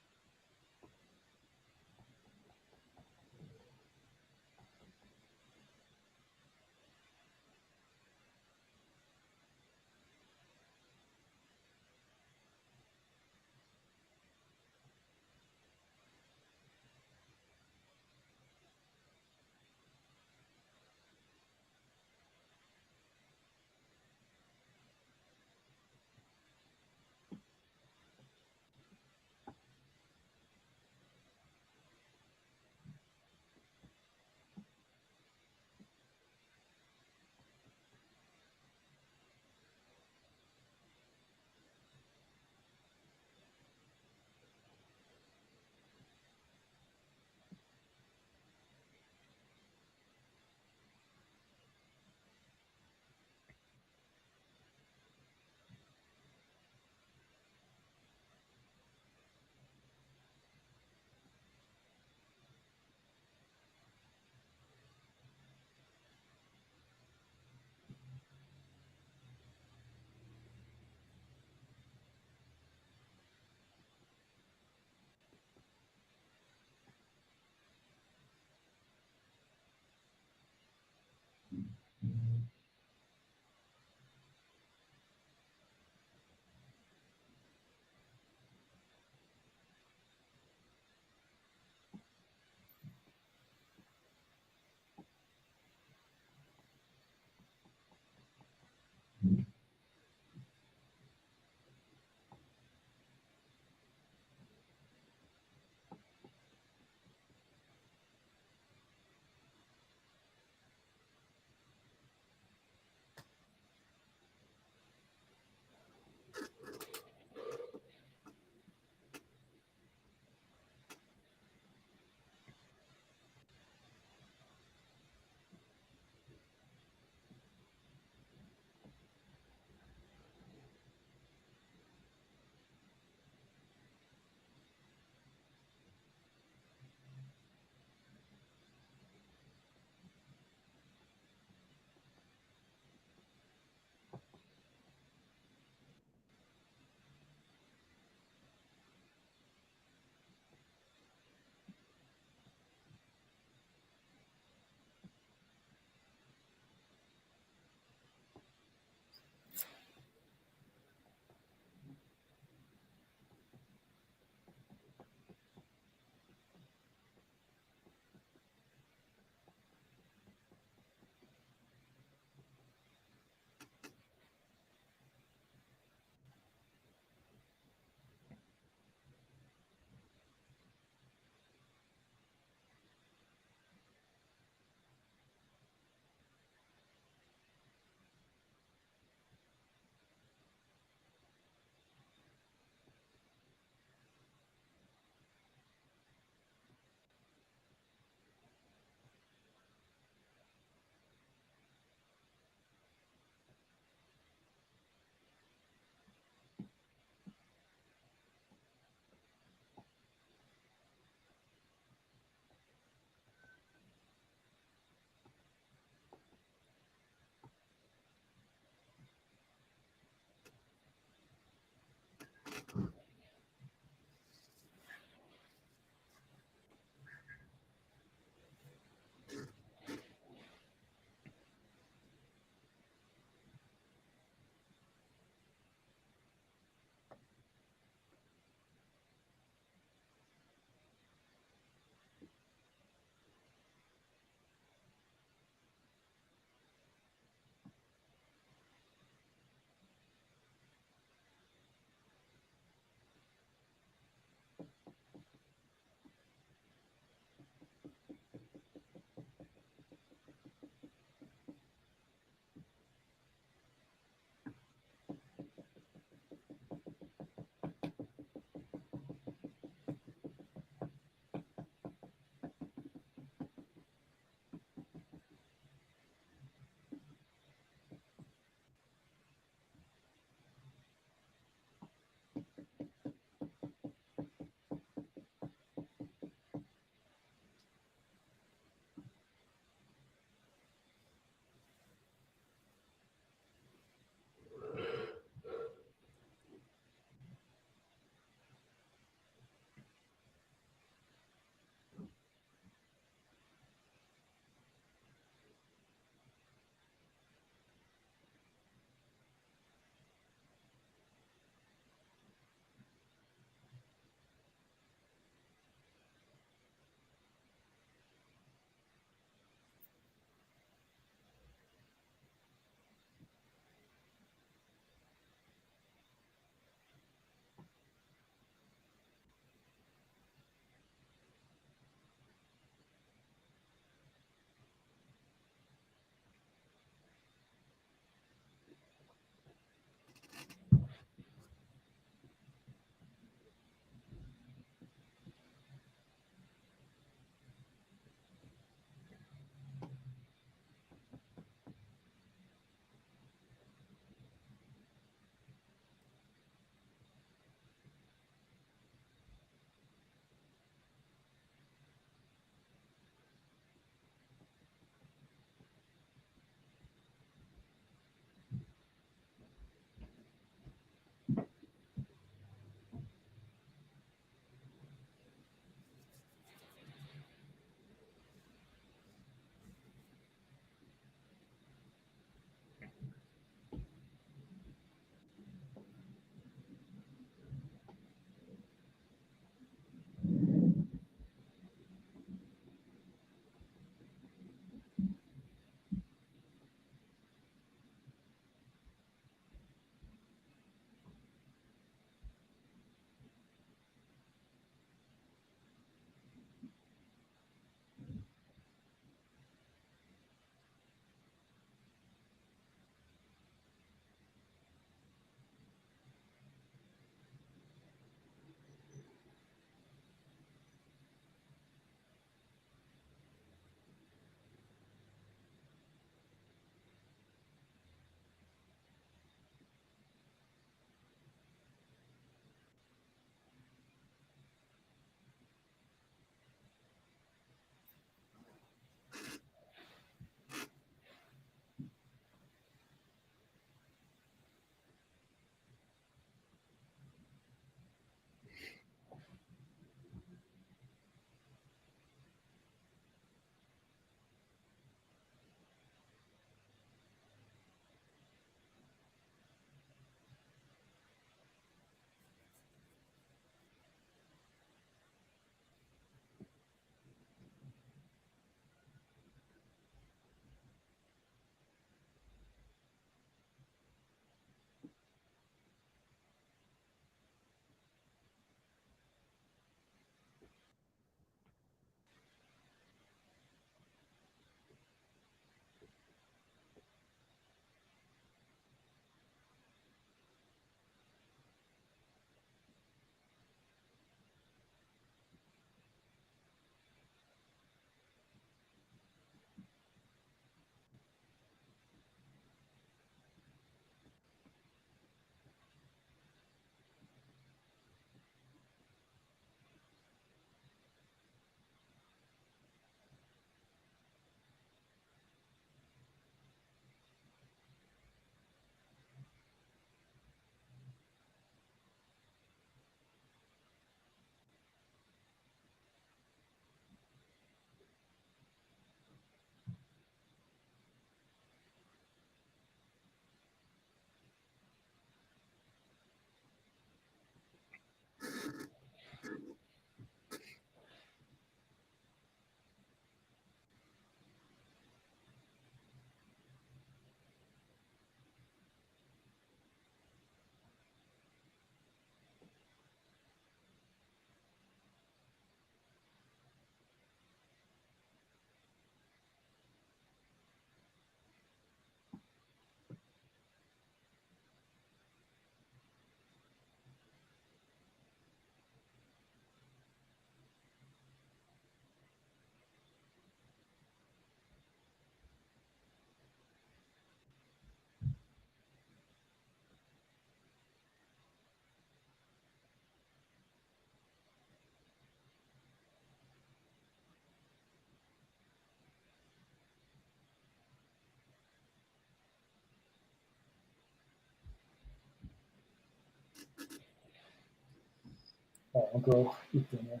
S2: I'll go eat dinner.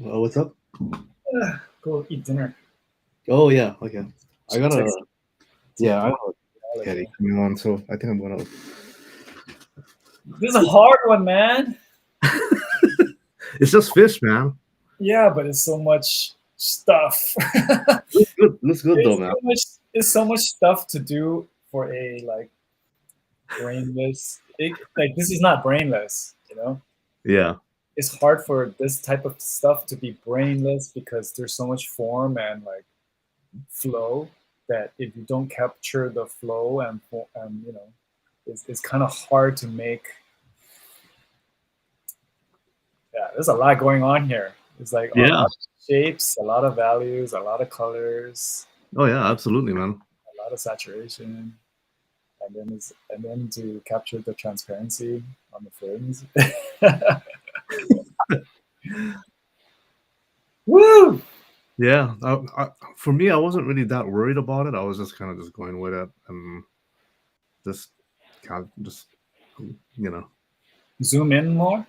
S1: What's up?
S2: Go eat dinner.
S1: Oh yeah, okay. I gotta.
S2: Text
S1: Yeah, I
S2: TikTok.
S1: have a headache coming on, so I think I'm gonna.
S2: This is a hard one, man.
S1: It's just fish, man.
S2: Yeah, but it's so much stuff.
S1: Looks good. Looks good though,
S2: It's
S1: man.
S2: so much. It's so much stuff to do for a like brainless. Like this is not brainless, you know.
S1: Yeah.
S2: It's hard for this type of stuff to be brainless because there's so much form and like flow that if you don't capture the flow and you know, it's kind of hard to make. Yeah, there's a lot going on here. It's like a
S1: Yeah.
S2: lot of shapes, a lot of values, a lot of colors,
S1: Oh yeah, absolutely, man.
S2: a lot of saturation, and then to capture the transparency on the fins. Woo!
S1: Yeah. For me, I wasn't really that worried about it. I was just kind of just going with it and just kind of just you know.
S2: Zoom in more.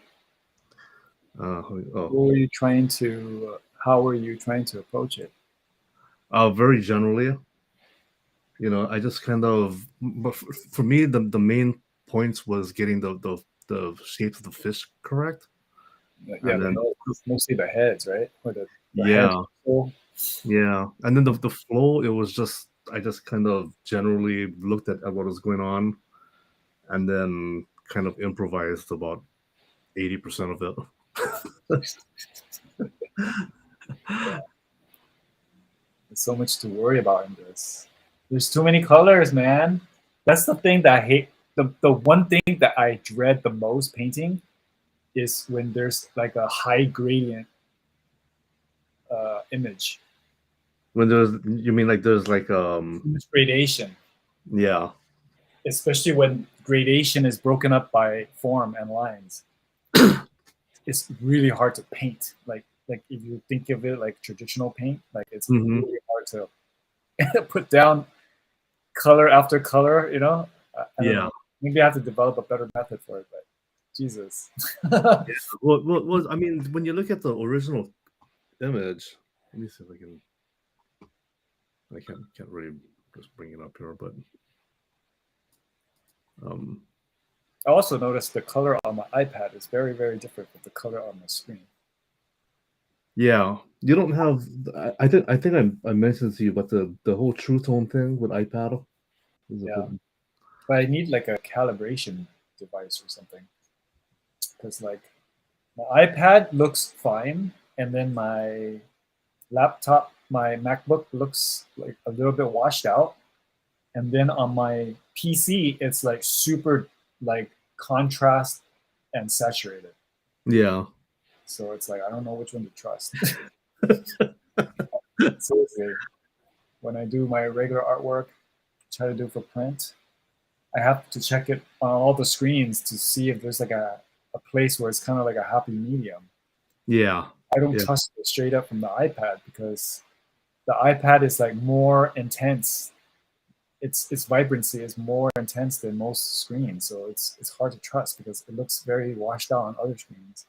S1: Uh, oh,
S2: What were you trying to? How were you trying to approach it?
S1: very generally, I just kind of. But for me, the main points was getting the shapes of the fish correct,
S2: Yeah,
S1: and then
S2: mostly the heads, right? Or the head.
S1: yeah, yeah, and then the flow. It was just I just kind of generally looked at what was going on, and then kind of improvised about 80% of it.
S2: There's so much to worry about in this. There's too many colors, man. That's the thing that I hate. The one thing that I dread the most painting is when there's like a high gradient image.
S1: When you mean like there's like
S2: Too much gradation,
S1: yeah,
S2: especially when gradation is broken up by form and lines. It's really hard to paint. Like if you think of it like traditional paint, like it's
S1: hmm
S2: really hard to put down color after color. You know, I don't
S1: yeah.
S2: know. Maybe I have to develop a better method for it. But Jesus.
S1: Well, I mean, when you look at the original image, let me see if I can. I can't really just bring it up here, but um,
S2: I also noticed the color on my iPad is very, very different from the color on the screen.
S1: yeah, you don't have. I think I mentioned to you about the whole True Tone thing with iPad is a bit.
S2: Yeah, but I need like a calibration device or something because like my iPad looks fine, and then my laptop, my MacBook looks like a little bit washed out, and then on my PC it's like super like contrast and saturated.
S1: Yeah,
S2: So it's like I don't know which one to trust. Seriously, when I do my regular artwork, try to do for print, I have to check it on all the screens to see if there's like a place where it's kind of like a happy medium.
S1: yeah,
S2: I don't
S1: yeah,
S2: trust it straight up from the iPad because the iPad is like more intense. Its vibrancy is more intense than most screens, so it's hard to trust because it looks very washed out on other screens.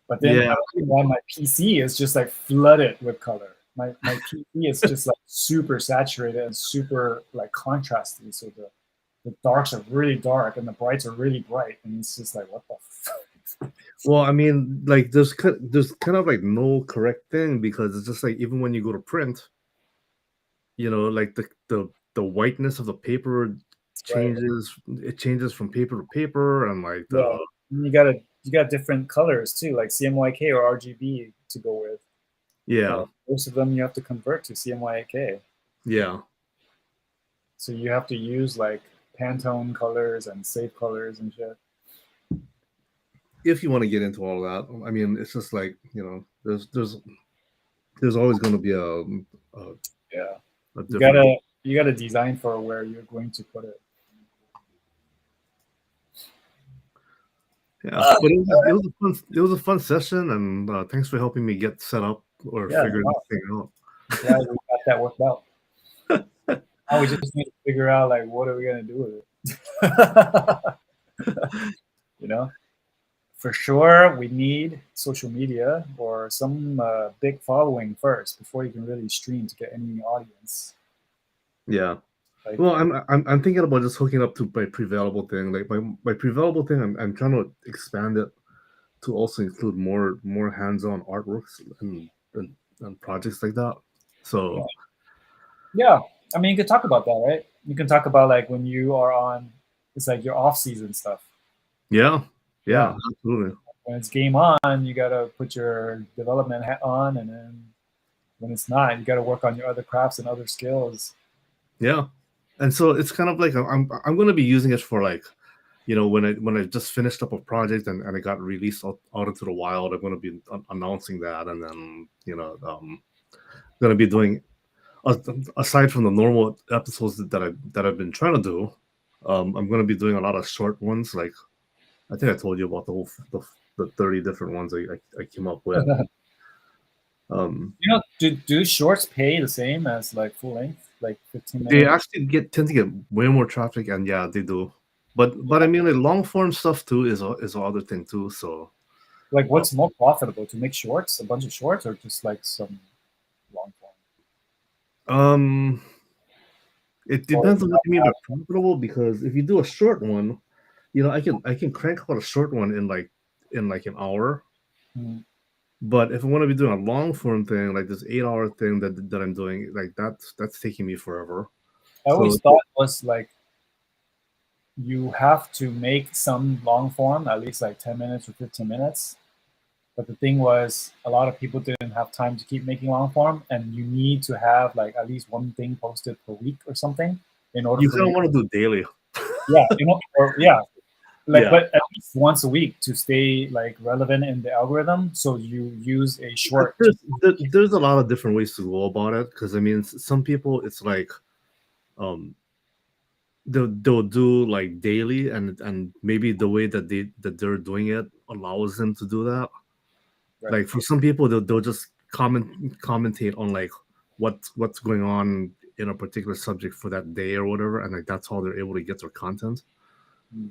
S2: But then
S1: yeah,
S2: why my PC is just like flooded with color. My PC is just like super saturated and super like contrasty. So the darks are really dark and the brights are really bright, and it's just like what the.
S1: Well, I mean, like there's kind of like no correct thing because it's just like even when you go to print, like the whiteness of the paper
S2: Right?
S1: changes. It changes from paper to paper, and like
S2: Yeah. And you got different colors too, like CMYK or RGB to go with.
S1: yeah,
S2: Most of them you have to convert to CMYK.
S1: yeah.
S2: So you have to use like Pantone colors and safe colors and shit.
S1: If you want to get into all of that, I mean, it's just like there's always going to be
S2: Yeah.
S1: a
S2: You
S1: different.
S2: gotta design for where you're going to put it.
S1: Yeah, but it was a fun session, and thanks for helping me get set up or
S2: Yeah,
S1: figure
S2: no,
S1: this thing out.
S2: I'm glad we got that worked out. Now we just need to figure out like what are we gonna do with it. You know, for sure we need social media or some big following first before you can really stream to get any audience.
S1: Yeah.
S2: Like,
S1: Well, I'm thinking about just hooking up to my pre-available thing. Like my pre-available thing, I'm trying to expand it to also include more hands-on artworks and projects like that.
S2: yeah.
S1: So
S2: Yeah, I mean, you could talk about that, right? You can talk about like when you are on, it's like your off-season stuff.
S1: yeah,
S2: Yeah,
S1: yeah, absolutely.
S2: when it's game on, you gotta put your development hat on, and then when it's not, you gotta work on your other crafts and other skills.
S1: Yeah. And so it's kind of like I'm going to be using it for like, when I just finished up a project and it got released out into the wild, I'm going to be announcing that, and then going to be doing, aside from the normal episodes that I've been trying to do, I'm going to be doing a lot of short ones. Like I think I told you about the 30 different ones I came up with. Um,
S2: You know, do shorts pay the same as like full length, like 15
S1: they
S2: minutes?
S1: actually tend to get way more traffic, and yeah, they do. But I mean, like long form stuff too is other thing too. So
S2: Like,
S1: uh,
S2: what's more profitable to make shorts, a bunch of shorts, or just like some long form?
S1: um, it
S2: Or
S1: depends on what you mean by profitable. Because if you do a short one, I can crank out a short one in like an hour.
S2: mm,
S1: But if I want to be doing a long form thing, like this 8 hour thing that I'm doing, like that's taking me forever.
S2: I
S1: So
S2: always thought it was like you have to make some long form, at least like 10 minutes or 15 minutes. But the thing was, a lot of people didn't have time to keep making long form, and you need to have like at least one thing posted per week or something in order
S1: you
S2: for
S1: kind
S2: you.
S1: of want to do daily.
S2: Yeah, or yeah, like,
S1: Yeah.
S2: but at least once a week to stay like relevant in the algorithm. So you use a short.
S1: There's a lot of different ways to go about it, because I mean, some people it's like um they'll do like daily, and maybe the way that they're doing it allows them to do that.
S2: Right.
S1: Like for some people, they'll just commentate on like what's going on in a particular subject for that day or whatever, and like that's how they're able to get their content.
S2: Mm.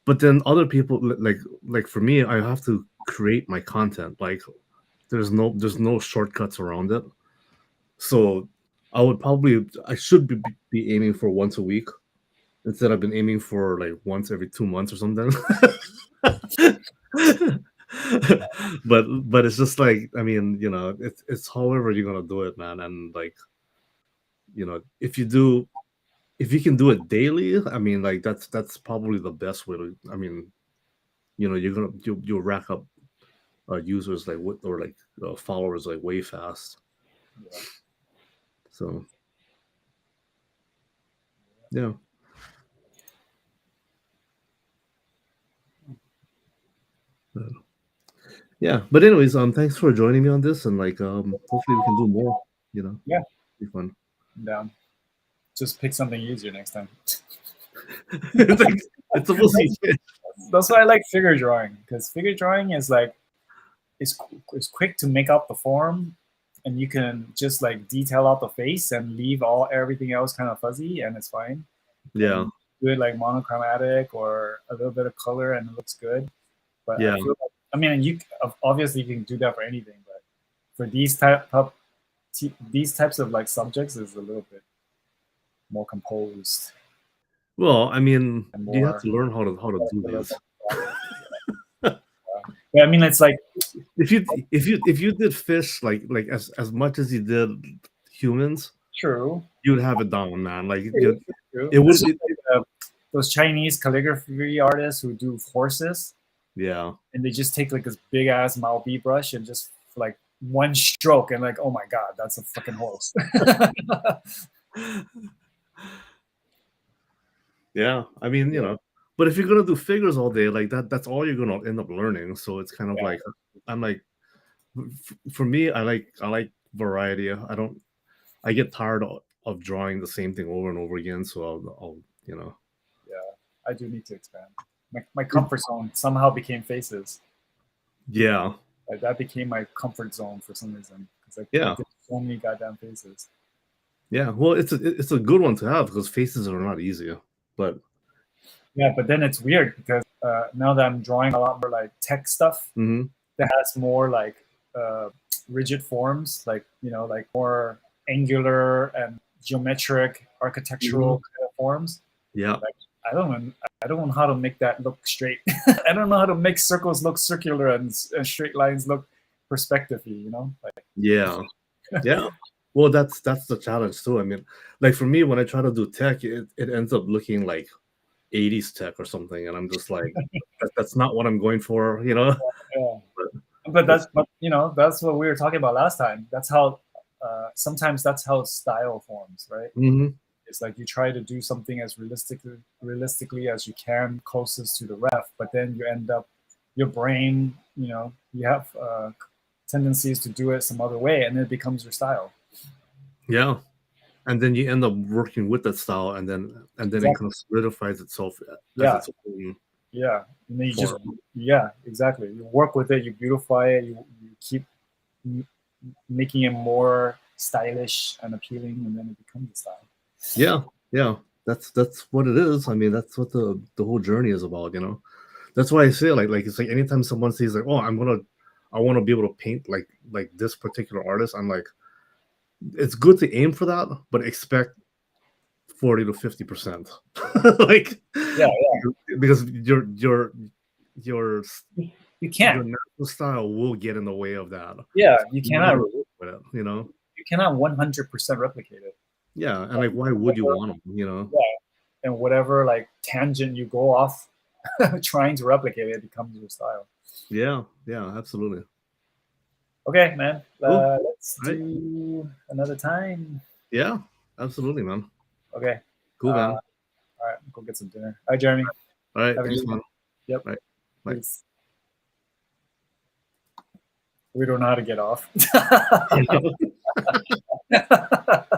S1: But then other people, like for me, I have to create my content. Like there's no shortcuts around it. So I should be aiming for once a week, instead I've been aiming for like once every 2 months or something. but it's just like, I mean, it's however you're gonna do it, man. And like, if you can do it daily, I mean, like that's probably the best way to. I mean, you'll rack up users like or like followers like way fast.
S2: Yeah.
S1: So yeah. Yeah, but anyways, thanks for joining me on this, and like, hopefully we can do more. You know,
S2: Yeah.
S1: be fun.
S2: I'm down. Just pick something easier next time.
S1: It's like it's supposed to be.
S2: That's why I like figure drawing, because figure drawing is like it's quick to make out the form, and you can just like detail out the face and leave everything else kind of fuzzy, and it's fine.
S1: Yeah,
S2: And do it like monochromatic or a little bit of color, and it looks good. But I
S1: yeah.
S2: feel like, I mean, you obviously you can do that for anything, but for these types of like subjects is a little bit more composed
S1: Well, I mean,
S2: and
S1: you have
S2: more.
S1: to learn how to do this.
S2: But I mean, it's like
S1: If you did fish like as much as you did humans,
S2: true.
S1: you'd have it down, man. Like
S2: True, true.
S1: it
S2: It's
S1: would.
S2: just like those Chinese calligraphy artists who do horses,
S1: Yeah.
S2: and they just take like this big ass Maobi brush and just like one stroke, and like, oh my god, that's a fucking horse.
S1: Yeah, I mean,
S2: Yeah,
S1: but if you're gonna do figures all day, like that's all you're gonna end up learning. So it's kind of
S2: yeah,
S1: like, I'm like, for me, I like variety. I get tired of drawing the same thing over and over again. So I'll.
S2: yeah. I do need to expand. My
S1: It-
S2: comfort zone somehow became faces.
S1: yeah,
S2: Like that became my comfort zone for some reason because I
S1: yeah,
S2: did so many goddamn faces.
S1: yeah. Well, it's a good one to have, because faces are not easy. But
S2: Yeah, but then it's weird because now that I'm drawing a lot more like tech stuff
S1: Hmm.
S2: that has more like rigid forms, like like more angular and geometric architectural
S1: Hmm.
S2: kind of forms.
S1: Yeah.
S2: Like I don't know how to make that look straight. I don't know how to make circles look circular and straight lines look perspective-y. Like
S1: Yeah. Yeah. Well, that's the challenge too. I mean, like for me, when I try to do tech, it ends up looking like 80s tech or something, and I'm just like, that's not what I'm going for, you know.
S2: yeah.
S1: But
S2: But
S1: it's
S2: that's what we were talking about last time. That's how sometimes that's how style forms, right?
S1: mhm.
S2: It's like you try to do something as realistically as you can, closest to the ref, but then you end up your brain, you have tendencies to do it some other way, and it becomes your style.
S1: Yeah, and then you end up working with that style, and then it kind
S2: Exactly.
S1: of solidifies itself as
S2: Yeah.
S1: its own
S2: Yeah. And then you just,
S1: form.
S2: yeah, exactly. You work with it, you beautify it, you keep m- making it more stylish and appealing, and then it becomes a style.
S1: Yeah, yeah, that's what it is. I mean, that's what the whole journey is about, you know. That's why I say like it's like anytime someone says like, oh, I want to be able to paint like this particular artist, I'm like, it's good to aim for that, but expect 40 to 50%. Like
S2: Yeah,
S1: because your
S2: you
S1: your
S2: can't.
S1: natural style will get in the way of that.
S2: Yeah,
S1: So
S2: you
S1: you might as
S2: cannot.
S1: well work with it, you know?
S2: You cannot 100% replicate it.
S1: Yeah, and like
S2: Like,
S1: why would you
S2: whatever,
S1: want them, you know?
S2: yeah, and whatever like tangent you go off trying to replicate it becomes your style.
S1: Yeah, yeah, absolutely.
S2: Okay, man.
S1: Cool.
S2: Let's
S1: All right.
S2: do another time.
S1: Yeah, absolutely, man.
S2: Okay.
S1: Cool, man.
S2: All right. Go get some dinner. All right, Jeremy.
S1: All right,
S2: Have a
S1: thanks,
S2: good one.
S1: man.
S2: Yep.
S1: All right,
S2: Peace. We don't know how to get off.
S1: bye.